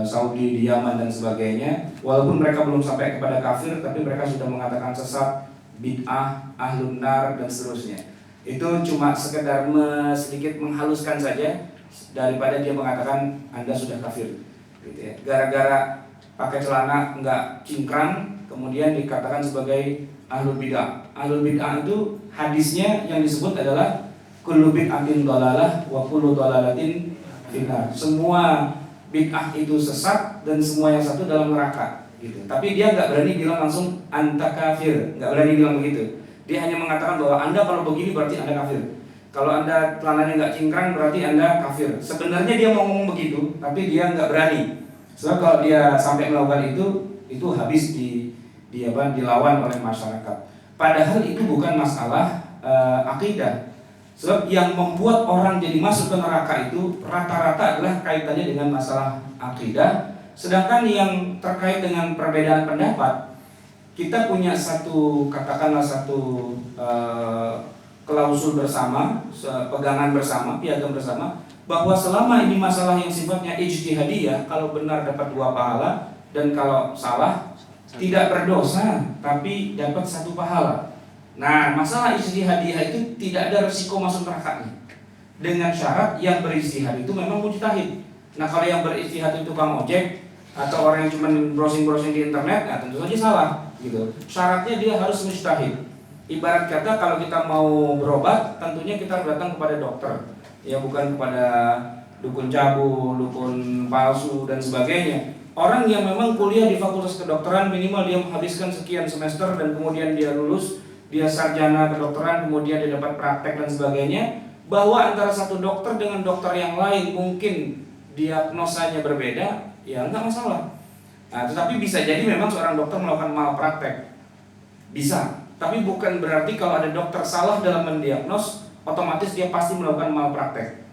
Saudi, di Yaman dan sebagainya. Walaupun mereka belum sampai kepada kafir, tapi mereka sudah mengatakan sesat, bid'ah, ahlun nar dan seterusnya. Itu cuma sekedar sedikit menghaluskan saja daripada dia mengatakan Anda sudah kafir, gitu ya. Gara-gara pakai celana enggak cingkrang, kemudian dikatakan sebagai ahlul bid'ah. Ahlul bid'ah itu hadisnya yang disebut adalah kullu bid'atin dhalalah wa kullu dhalalatin finnar. Semua bid'ah itu sesat dan semua yang satu dalam neraka, gitu. Tapi dia nggak berani bilang langsung anta kafir, nggak berani bilang begitu. Dia hanya mengatakan bahwa Anda kalau begini berarti Anda kafir. Kalau Anda celananya nggak cingkrang berarti Anda kafir. Sebenarnya dia mau ngomong begitu, tapi dia nggak berani. Sebab kalau dia sampai melakukan itu habis dilawan oleh masyarakat. Padahal itu bukan masalah akidah. Sebab yang membuat orang jadi masuk ke neraka itu rata-rata adalah kaitannya dengan masalah akidah. Sedangkan yang terkait dengan perbedaan pendapat, kita punya katakanlah satu klausul bersama, pegangan bersama, piagam bersama, bahwa selama ini masalah yang sifatnya ijtihadiyah, kalau benar dapat 2 pahala, dan kalau salah tidak berdosa tapi dapat 1 pahala. Nah, masalah ijtihadiyah itu tidak ada resiko masuk neraka nih. Dengan syarat yang berijtihad itu memang mujtahid. Nah, kalau yang berijtihad itu tukang ojek atau orang yang cuma browsing-browsing di internet, nah tentu saja salah, gitu. Syaratnya dia harus mujtahid. Ibarat kata kalau kita mau berobat, tentunya kita harus datang kepada dokter, ya bukan kepada dukun cabul, dukun palsu dan sebagainya. Orang yang memang kuliah di fakultas kedokteran minimal dia menghabiskan sekian semester dan kemudian dia lulus, dia sarjana kedokteran, kemudian dia dapat praktek dan sebagainya. Bahwa antara satu dokter dengan dokter yang lain mungkin diagnosanya berbeda, ya enggak masalah. Nah, tetapi bisa jadi memang seorang dokter melakukan malpraktek, bisa. Tapi bukan berarti kalau ada dokter salah dalam mendiagnos, otomatis dia pasti melakukan malpraktek.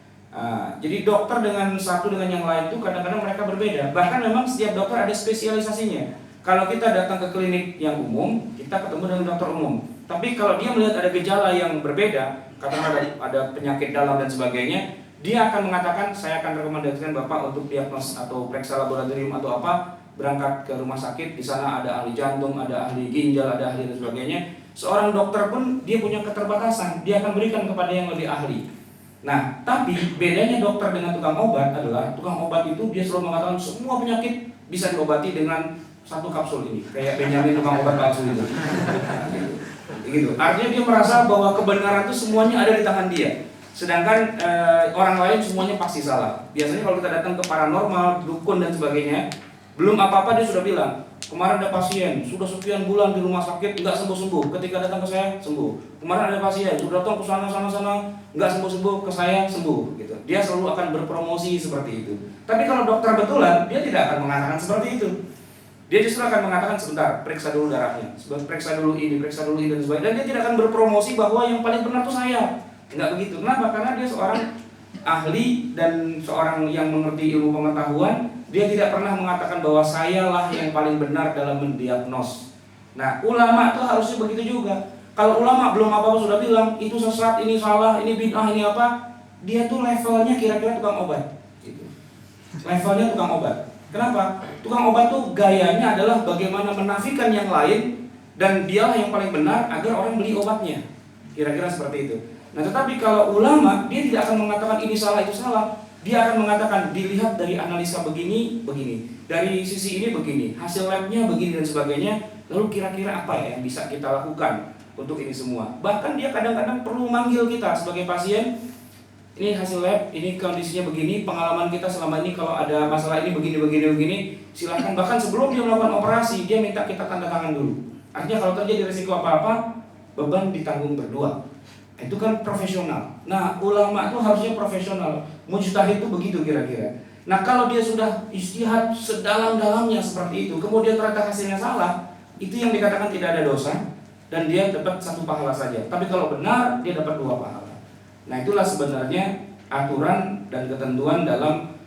Jadi dokter dengan satu dengan yang lain itu kadang-kadang mereka berbeda. Bahkan memang setiap dokter ada spesialisasinya. Kalau kita datang ke klinik yang umum, kita ketemu dengan dokter umum. Tapi kalau dia melihat ada gejala yang berbeda, katakanlah ada penyakit dalam dan sebagainya, Dia akan mengatakan, saya akan rekomendasikan Bapak untuk diagnos atau periksa laboratorium atau apa, berangkat ke rumah sakit, di sana ada ahli jantung, ada ahli ginjal, ada ahli dan sebagainya. Seorang dokter pun dia punya keterbatasan, dia akan berikan kepada yang lebih ahli. Nah, tapi bedanya dokter dengan tukang obat adalah tukang obat itu dia selalu mengatakan semua penyakit bisa diobati dengan satu kapsul ini, kayak Benjamin tukang obat palsu itu. Gitu. Artinya dia merasa bahwa kebenaran itu semuanya ada di tangan dia. Sedangkan orang lain semuanya pasti salah. Biasanya kalau kita datang ke paranormal, dukun dan sebagainya, belum apa-apa dia sudah bilang, kemarin ada pasien sudah sekian bulan di rumah sakit nggak sembuh-sembuh. Ketika datang ke saya sembuh. Kemarin ada pasien sudah datang ke sana nggak sembuh-sembuh, ke saya sembuh. Gitu. Dia selalu akan berpromosi seperti itu. Tapi kalau dokter betulan dia tidak akan mengatakan seperti itu. Dia justru akan mengatakan sebentar, periksa dulu darahnya, periksa dulu ini dan sebagainya. Dan dia tidak akan berpromosi bahwa yang paling benar itu saya. Enggak begitu. Kenapa? Karena dia seorang ahli dan seorang yang mengerti ilmu pengetahuan. Dia tidak pernah mengatakan bahwa sayalah yang paling benar dalam mendiagnos. Nah, ulama itu harusnya begitu juga. Kalau ulama belum apa-apa sudah bilang itu sesat, ini salah, ini bid'ah, ini apa, dia tuh levelnya kira-kira tukang obat. Gitu. Levelnya tukang obat. Kenapa? Tukang obat tuh gayanya adalah bagaimana menafikan yang lain dan dialah yang paling benar agar orang beli obatnya. Kira-kira seperti itu. Nah, tetapi kalau ulama dia tidak akan mengatakan ini salah itu salah. Dia akan mengatakan dilihat dari analisa begini, dari sisi ini begini, hasil labnya begini dan sebagainya. Lalu kira-kira apa ya yang bisa kita lakukan untuk ini semua? Bahkan dia kadang-kadang perlu manggil kita sebagai pasien. Ini hasil lab, ini kondisinya begini, pengalaman kita selama ini kalau ada masalah ini begini, silahkan. Bahkan sebelum dia melakukan operasi, dia minta kita tanda tangan dulu. Artinya kalau terjadi risiko apa-apa, beban ditanggung berdua. Itu kan profesional. Nah, ulama itu harusnya profesional. Mujtahid itu begitu kira-kira. Nah, kalau dia sudah ijtihad sedalam-dalamnya seperti itu, kemudian ternyata hasilnya salah, itu yang dikatakan tidak ada dosa dan dia dapat satu pahala saja. Tapi kalau benar, dia dapat 2 pahala. Nah, itulah sebenarnya aturan dan ketentuan dalam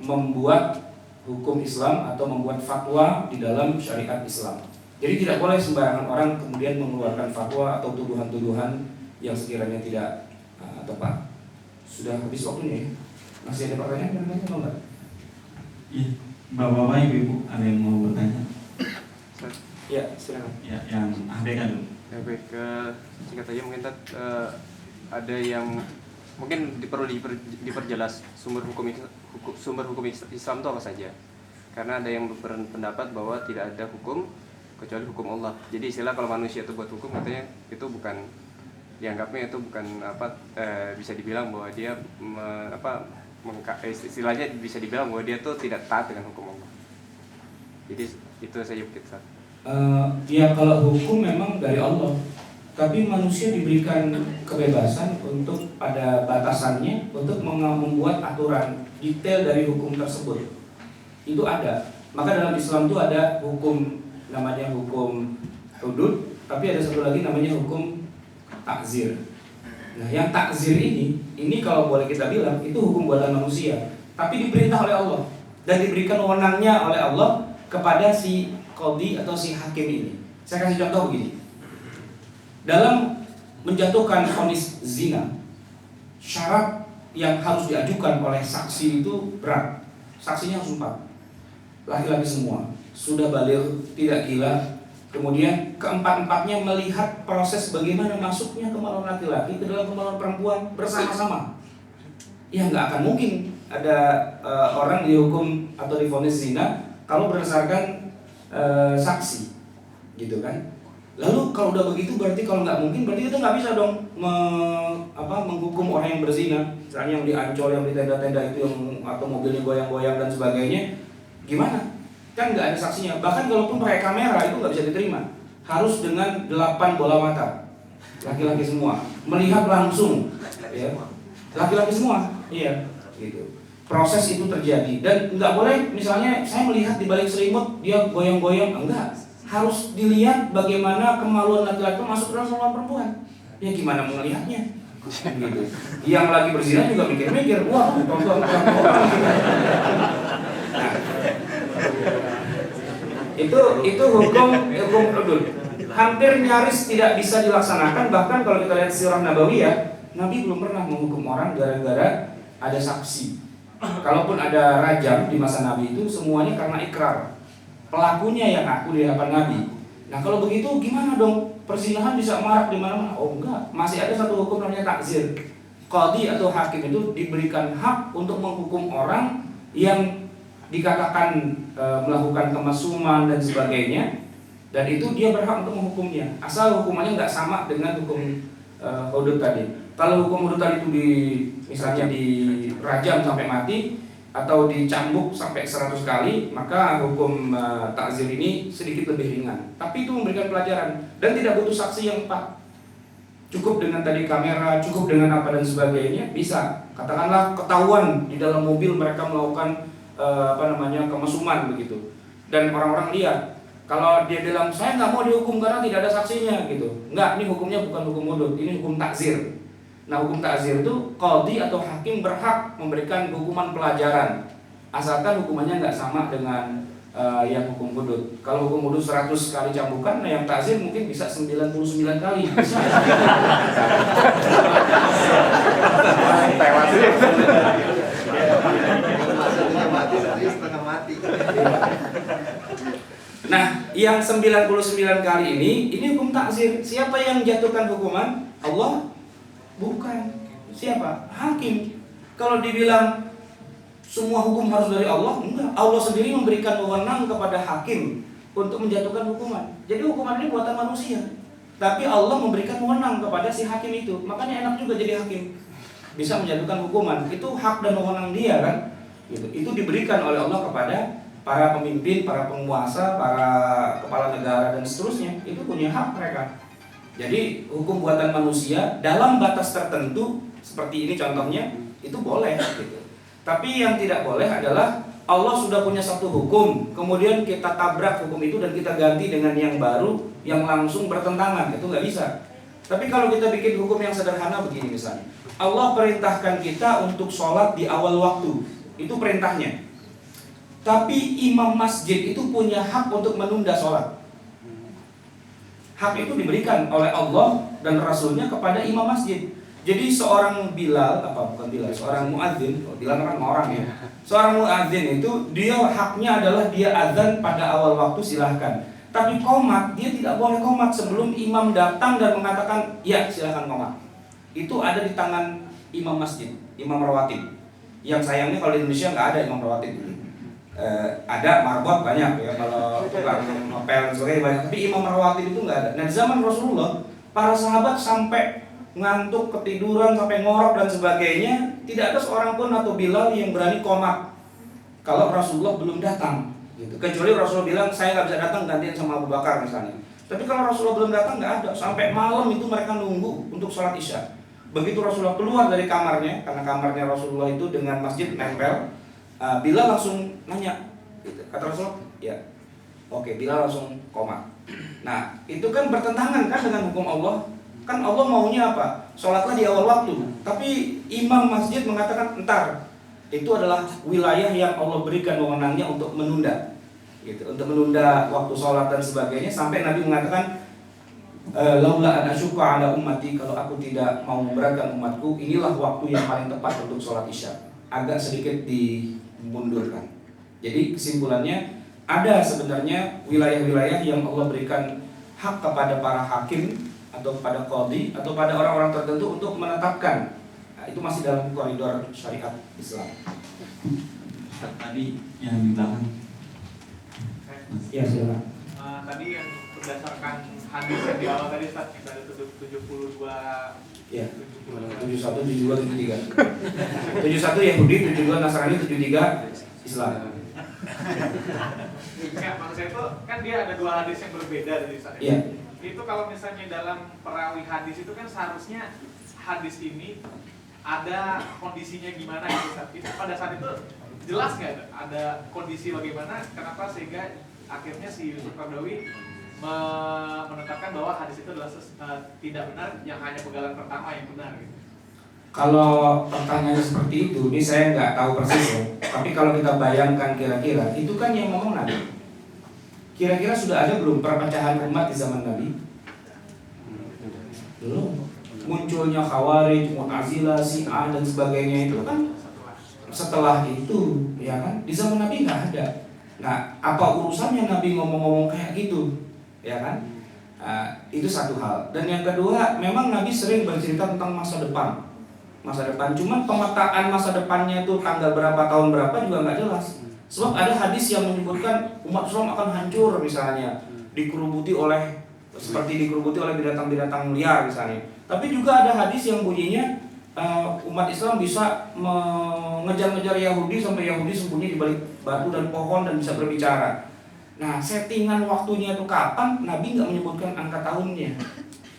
membuat hukum Islam atau membuat fatwa di dalam syariat Islam. Jadi tidak boleh sembarangan orang kemudian mengeluarkan fatwa atau tuduhan-tuduhan yang sekiranya tidak tepat. Sudah habis waktunya ya? Masih ada pertanyaan atau enggak? Iya, Bapak-bapak, Ibu-ibu, ada yang mau bertanya? Ya, silakan. Ya, yang ABK dulu. Ya, baik, singkat saja mungkin ada yang mungkin perlu diperjelas sumber hukum Islam itu apa saja. Karena ada yang berpendapat bahwa tidak ada hukum kecuali hukum Allah. Jadi istilah kalau manusia itu buat hukum katanya itu bukan, dianggapnya itu bukan bisa dibilang bahwa dia istilahnya bisa dibilang bahwa dia tuh tidak taat dengan hukum Allah. Jadi itu saja kita. Ya kalau hukum memang dari Allah, tapi manusia diberikan kebebasan untuk ada batasannya untuk membuat aturan detail dari hukum tersebut. Itu ada. Maka dalam Islam itu ada hukum namanya hukum hudud, tapi ada satu lagi namanya hukum takzir. Nah, yang takzir ini kalau boleh kita bilang itu hukum buatan manusia, tapi diperintah oleh Allah dan diberikan wewenangnya oleh Allah kepada si qadhi atau si hakim ini. Saya kasih contoh begini. Dalam menjatuhkan vonis zina, syarat yang harus diajukan oleh saksi itu berat. Saksinya harus 4, laki-laki semua, sudah baligh, tidak gila. Kemudian keempat-empatnya melihat proses bagaimana masuknya kemaluan laki-laki ke dalam kemaluan perempuan bersama-sama. Ya nggak akan mungkin ada orang dihukum atau divonis zina kalau berdasarkan saksi, gitu kan? Lalu kalau udah begitu berarti kalau nggak mungkin berarti kita nggak bisa dong menghukum orang yang berzina, misalnya yang di Ancol, yang di tenda-tenda itu, yang atau mobilnya goyang-goyang dan sebagainya, gimana? Kan nggak ada saksinya. Bahkan kalaupun pakai kamera itu nggak bisa diterima. Harus dengan 8 bola mata, laki-laki semua melihat langsung, ya. Laki-laki semua, iya, gitu. Proses itu terjadi dan nggak boleh misalnya saya melihat di balik selimut dia goyang-goyang, enggak. Harus dilihat bagaimana kemaluan laki-laki masuk dalam kemaluan perempuan. Ya gimana melihatnya? Gitu. Yang lagi berzina juga mikir-mikir, wah, tonton orang. Nah, itu hukum hudud. Hampir nyaris tidak bisa dilaksanakan, bahkan kalau kita lihat sirah nabawiyah, Nabi belum pernah menghukum orang gara-gara ada saksi. Kalaupun ada rajam di masa Nabi itu semuanya karena ikrar. Pelakunya yang ngaku di hadapan Nabi. Nah kalau begitu gimana dong? Perzinahan bisa marak di mana-mana? Oh enggak, masih ada satu hukum namanya takzir. Qadhi atau hakim itu diberikan hak untuk menghukum orang yang dikatakan melakukan kemasuman dan sebagainya, dan itu dia berhak untuk menghukumnya asal hukumannya nggak sama dengan hukum hudud tadi. Kalau hukum hudud tadi itu misalnya dirajam sampai mati atau dicambuk sampai 100 kali, maka hukum takzir ini sedikit lebih ringan, tapi itu memberikan pelajaran dan tidak butuh saksi yang empat. Cukup dengan tadi kamera, cukup dengan apa dan sebagainya, bisa. Katakanlah ketahuan di dalam mobil mereka melakukan kemasuman begitu, dan orang-orang lihat. Kalau dia bilang saya nggak mau dihukum karena tidak ada saksinya gitu, nggak, ini hukumnya bukan hukum hudud, ini hukum takzir. Nah hukum takzir itu qadhi atau hakim berhak memberikan hukuman pelajaran, asalkan hukumannya nggak sama dengan yang hukum hudud. Kalau hukum hudud 100 kali cambukan, nah yang takzir mungkin bisa 99 kali. Bisa. Tewas. Nah, yang 99 kali ini hukum takzir. Siapa yang jatuhkan hukuman? Allah? Bukan. Siapa? Hakim. Kalau dibilang semua hukum harus dari Allah, enggak. Allah sendiri memberikan wewenang kepada hakim untuk menjatuhkan hukuman. Jadi hukuman ini buatan manusia, tapi Allah memberikan wewenang kepada si hakim itu. Makanya enak juga jadi hakim, bisa menjatuhkan hukuman. Itu hak dan wewenang dia kan. Itu diberikan oleh Allah kepada para pemimpin, para penguasa, para kepala negara dan seterusnya. Itu punya hak mereka. Jadi hukum buatan manusia dalam batas tertentu seperti ini contohnya itu boleh gitu. Tapi yang tidak boleh adalah Allah sudah punya satu hukum, kemudian kita tabrak hukum itu dan kita ganti dengan yang baru yang langsung bertentangan. Itu nggak bisa. Tapi kalau kita bikin hukum yang sederhana begini misalnya, Allah perintahkan kita untuk sholat di awal waktu, itu perintahnya. Tapi imam masjid itu punya hak untuk menunda sholat. Hak itu diberikan oleh Allah dan Rasulnya kepada imam masjid. Jadi seorang seorang muadzin, Bilal kan orang ya. Seorang muadzin itu dia haknya adalah dia azan pada awal waktu silahkan. Tapi qomat dia tidak boleh qomat sebelum imam datang dan mengatakan ya silahkan qomat. Itu ada di tangan imam masjid, imam rawatib. Yang sayangnya kalau di Indonesia nggak ada imam rawatib. Ada marbot banyak ya, kalau tukang ngepel dan sebagainya banyak. Tapi imam rawatib itu nggak ada. Nah di zaman Rasulullah para sahabat sampai ngantuk, ketiduran, sampai ngorok dan sebagainya, tidak ada seorang pun atau Bilal yang berani qomat kalau Rasulullah belum datang gitu. Kecuali Rasulullah bilang saya nggak bisa datang, gantian sama Abu Bakar misalnya. Tapi kalau Rasulullah belum datang nggak ada. Sampai malam itu mereka nunggu untuk sholat isya. Begitu Rasulullah keluar dari kamarnya, karena kamarnya Rasulullah itu dengan masjid nempel, Bilal langsung nanya gitu. Kata Rasulullah ya oke, Bilal langsung qomat. Nah itu kan bertentangan kan dengan hukum Allah. Kan Allah maunya apa? Sholatlah di awal waktu. Tapi imam masjid mengatakan entar. Itu adalah wilayah yang Allah berikan wewenangnya untuk menunda, gitu. Untuk menunda waktu sholat dan sebagainya. Sampai Nabi mengatakan, laula an asyqa ala ummati, kalau aku tidak mau memberatkan umatku, inilah waktu yang paling tepat untuk sholat isya. Agak sedikit dimundurkan. Jadi kesimpulannya ada sebenarnya wilayah-wilayah yang Allah berikan hak kepada para hakim atau pada qadhi atau pada orang-orang tertentu untuk menetapkan. Nah, itu masih dalam koridor syariat Islam. Tadi yang di belakang. Ya, silakan. Tadi yang berdasarkan hadis yang di awal tadi Ustaz, kita ada 72 Ya. 71, 72, 73. 71 Yahudi, 72 Nasrani, 73 Islam. Ya, maksud saya itu kan dia ada dua hadis yang berbeda dari Ustaz. Iya. Itu kalau misalnya dalam perawi hadis itu kan seharusnya hadis ini ada kondisinya gimana gitu Ustaz. Itu pada saat itu jelas nggak ada kondisi bagaimana, kenapa sehingga akhirnya si Yusuf Qaradawi menetapkan bahwa hadis itu adalah tidak benar, yang hanya pegangan pertama yang benar gitu. Kalau pertanyaannya seperti itu, ini saya nggak tahu persis ya. Tapi kalau kita bayangkan kira-kira, itu kan yang ngomong Nabi. Kira-kira sudah ada belum perpecahan umat di zaman Nabi? Belum. munculnya Khawarij, Mu'tazilah, Syiah dan sebagainya itu kan setelah itu, ya kan? Di zaman Nabi nggak ada. Nah, apa urusannya Nabi ngomong-ngomong kayak gitu, ya kan? Itu satu hal. Dan yang kedua, memang Nabi sering bercerita tentang masa depan. Masa depan, cuman pemetaan masa depannya itu tanggal berapa, tahun berapa juga nggak jelas. Sebab ada hadis yang menyebutkan umat Islam akan hancur misalnya, dikerubuti oleh binatang-binatang liar misalnya. Tapi juga ada hadis yang bunyinya umat Islam bisa mengejar-ngejar Yahudi sampai Yahudi sembunyi di balik batu dan pohon dan bisa berbicara. Nah, settingan waktunya itu kapan? Nabi nggak menyebutkan angka tahunnya,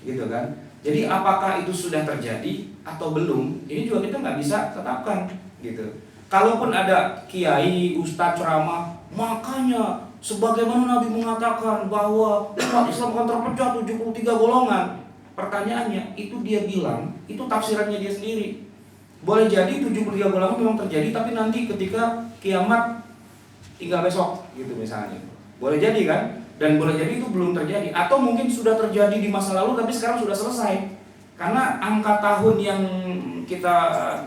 gitu kan? Jadi apakah itu sudah terjadi atau belum? Ini juga kita nggak bisa tetapkan, gitu. Kalaupun ada kiai, ustadz ceramah, makanya sebagaimana Nabi mengatakan bahwa umat Islam akan terpecah 73 golongan. Pertanyaannya, itu dia bilang, itu tafsirannya dia sendiri. Boleh jadi 73 golongan memang terjadi, tapi nanti ketika kiamat tinggal besok, gitu misalnya. Boleh jadi kan? Dan boleh jadi itu belum terjadi. Atau mungkin sudah terjadi di masa lalu, tapi sekarang sudah selesai. Karena angka tahun yang kita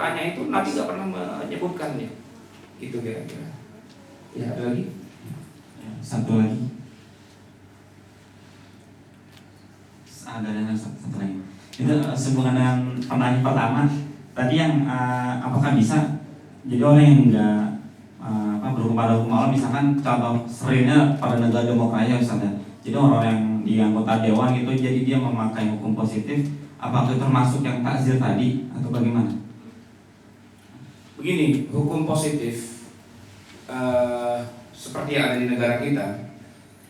tanya itu Nabi nggak pernah menyebutkannya. Gitu kira-kira. Ya, ada lagi? Satu lagi. Ada yang satu lagi. Itu sehubungan dengan pertanyaan pertama. Tadi yang apakah bisa jadi orang yang enggak berhukum pada hukum Allah, misalkan contoh seringnya pada negara demokrasi misalnya. Jadi orang yang di anggota dewan itu jadi dia memakai hukum positif, apakah itu termasuk yang takzir tadi atau bagaimana? Begini, hukum positif seperti yang ada di negara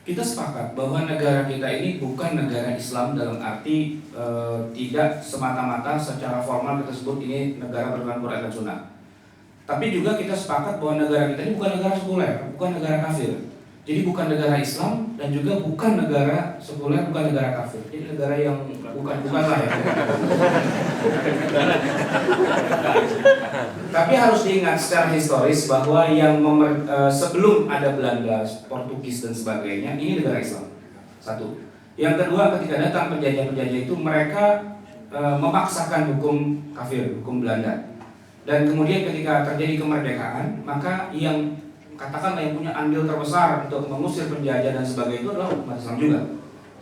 kita sepakat bahwa negara kita ini bukan negara Islam dalam arti tidak semata-mata secara formal kita sebut ini negara berdasarkan Quran dan Sunnah. Tapi juga kita sepakat bahwa negara kita ini bukan negara sekuler, bukan negara kafir. Jadi bukan negara Islam dan juga bukan negara sekuler, bukan negara kafir. Jadi negara yang bukan lah ya. Tapi harus diingat secara historis bahwa yang sebelum ada Belanda, Portugis dan sebagainya, ini negara Islam. Satu. Yang kedua, ketika datang penjajah-penjajah itu mereka memaksakan hukum kafir, hukum Belanda. Dan kemudian ketika terjadi kemerdekaan, maka yang katakanlah yang punya andil terbesar untuk mengusir penjajah dan sebagainya itu adalah umat Islam juga.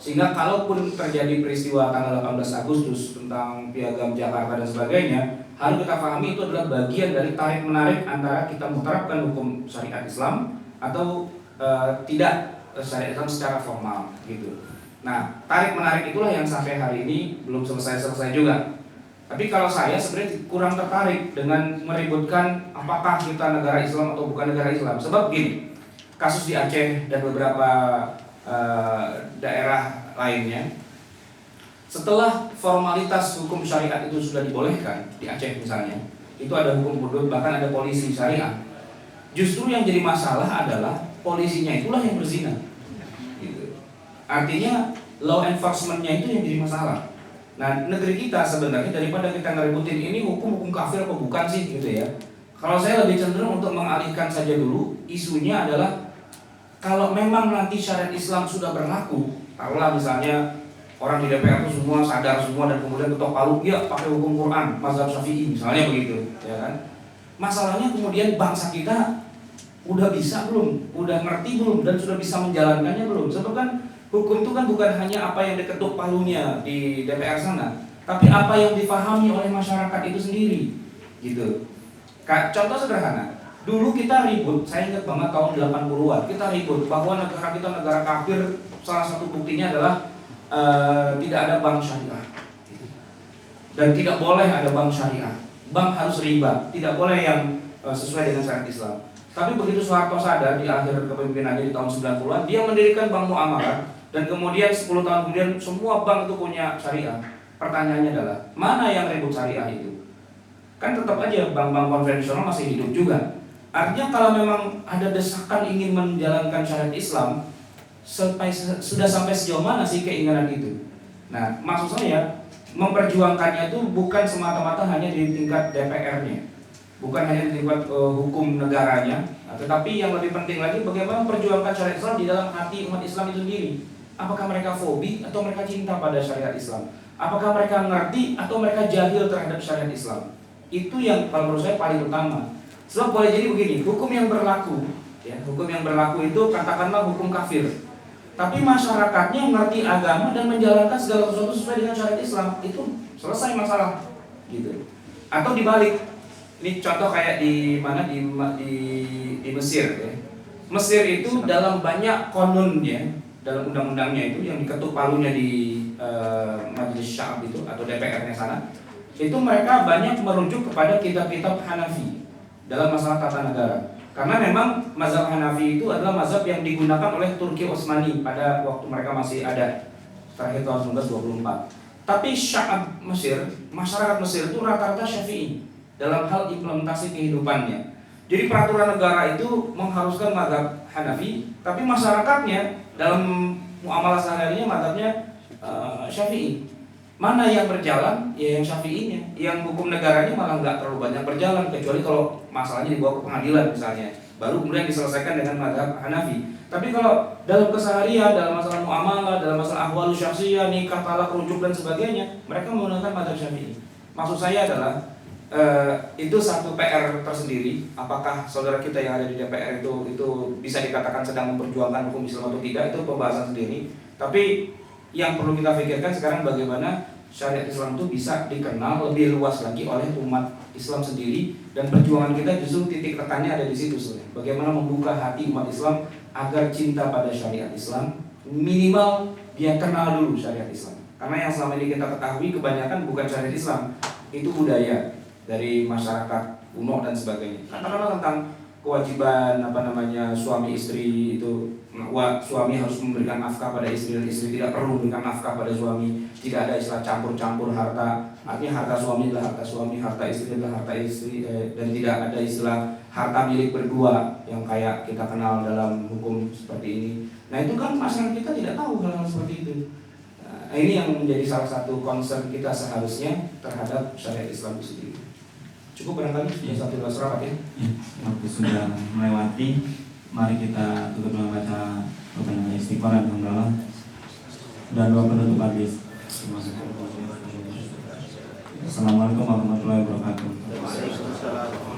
Sehingga kalaupun terjadi peristiwa tanggal 18 Agustus tentang Piagam Jakarta dan sebagainya, harus kita pahami itu adalah bagian dari tarik-menarik antara kita menerapkan hukum syariat Islam atau tidak syariat Islam secara formal gitu. Nah, tarik-menarik itulah yang sampai hari ini belum selesai juga. Tapi kalau saya sebenarnya kurang tertarik dengan meributkan apakah kita negara Islam atau bukan negara Islam. Sebab gini, kasus di Aceh dan beberapa daerah lainnya, setelah formalitas hukum syariat itu sudah dibolehkan di Aceh misalnya, itu ada hukum hudud, bahkan ada polisi syariah. Justru yang jadi masalah adalah polisinya itulah yang berzina. Gitu. Artinya law enforcement-nya itu yang jadi masalah. Nah, negeri kita sebenarnya daripada kita ngeributin ini hukum kafir apa bukan sih gitu ya. Kalau saya lebih cenderung untuk mengalihkan saja dulu, isunya adalah kalau memang nanti syariat Islam sudah berlaku, taruhlah misalnya orang di DPR itu semua sadar semua dan kemudian ketok palu, ya pakai hukum Quran, mazhab Syafi'i misalnya begitu, ya kan? Masalahnya kemudian bangsa kita udah bisa belum, udah ngerti belum, dan sudah bisa menjalankannya belum? Sebab kan hukum itu kan bukan hanya apa yang diketuk palunya di DPR sana, tapi apa yang difahami oleh masyarakat itu sendiri, gitu. Contoh sederhana, dulu kita ribut, saya ingat banget tahun 80-an, kita ribut bahwa negara kita negara kafir, salah satu buktinya adalah tidak ada bank syariah, dan tidak boleh ada bank syariah, bank harus riba, tidak boleh yang sesuai dengan syariat Islam. Tapi begitu Soeharto sadar di akhir kepemimpinannya di tahun 90-an, dia mendirikan Bank Muamalah. Dan kemudian 10 tahun kemudian semua bank itu punya syariah. Pertanyaannya adalah, mana yang ribut syariah itu? Kan tetap aja bank-bank konvensional masih hidup juga. Artinya kalau memang ada desakan ingin menjalankan syariat Islam, sudah sampai sejauh mana sih keinginan itu? Nah, maksud saya memperjuangkannya itu bukan semata-mata hanya di tingkat DPR-nya, bukan hanya di tingkat hukum negaranya, tetapi yang lebih penting lagi bagaimana memperjuangkan syariat Islam di dalam hati umat Islam itu sendiri. Apakah mereka fobi atau mereka cinta pada syariat Islam? Apakah mereka ngerti atau mereka jahil terhadap syariat Islam? Itu yang kalau menurut saya paling utama. Sebab boleh jadi begini, hukum yang berlaku itu katakanlah hukum kafir. Tapi masyarakatnya ngerti agama dan menjalankan segala sesuatu sesuai dengan syariat Islam, itu selesai masalah, gitu. Atau dibalik, ini contoh kayak di mana di Mesir, ya. Mesir itu dalam banyak konunnya, dalam undang-undangnya itu yang diketuk palunya di Majelis Sya'ab itu atau DPR-nya sana, itu mereka banyak merujuk kepada kitab-kitab Hanafi dalam masalah tata negara. Karena memang mazhab Hanafi itu adalah mazhab yang digunakan oleh Turki Utsmani pada waktu mereka masih ada, terakhir tahun 1924. Tapi Sya'ab Mesir, masyarakat Mesir itu rata-rata Syafi'i dalam hal implementasi kehidupannya. Jadi peraturan negara itu mengharuskan mazhab Hanafi, tapi masyarakatnya dalam muamalah sehari-harinya mazhabnya Syafi'i. Mana yang berjalan? Ya yang Syafi'inya. Yang hukum negaranya malah nggak terlalu banyak berjalan, kecuali kalau masalahnya dibawa ke pengadilan misalnya, baru kemudian diselesaikan dengan mazhab Hanafi. Tapi kalau dalam keseharian, dalam masalah muamalah, dalam masalah ahwal syakhsiyah, nikah, talak, rujuk dan sebagainya, mereka menggunakan mazhab Syafi'i. Maksud saya adalah itu satu PR tersendiri. Apakah saudara kita yang ada di DPR itu bisa dikatakan sedang memperjuangkan hukum Islam atau tidak, itu pembahasan sendiri. Tapi yang perlu kita pikirkan sekarang bagaimana syariat Islam itu bisa dikenal lebih luas lagi oleh umat Islam sendiri, dan perjuangan kita justru titik tekannya ada di situ sebenarnya. Bagaimana membuka hati umat Islam agar cinta pada syariat Islam, minimal dia kenal dulu syariat Islam. Karena yang selama ini kita ketahui kebanyakan bukan syariat Islam, itu budaya dari masyarakat kuno dan sebagainya. Katakanlah tentang kewajiban suami istri itu, suami harus memberikan nafkah pada istri dan istri tidak perlu memberikan nafkah pada suami. Tidak ada istilah campur-campur harta. Artinya harta suami adalah harta suami, harta istri adalah harta istri, dan tidak ada istilah harta milik berdua yang kayak kita kenal dalam hukum seperti ini. Nah itu kan masyarakat kita tidak tahu hal-hal seperti itu. Nah, ini yang menjadi salah satu concern kita seharusnya terhadap syariat Islam itu sendiri. Cukup barangkali sudah satu dua serapat ya. Waktu sudah melewati, mari kita tutup dengan baca istighfar dan hamdalah dan doa penutup hadis. Assalamualaikum warahmatullahi wabarakatuh.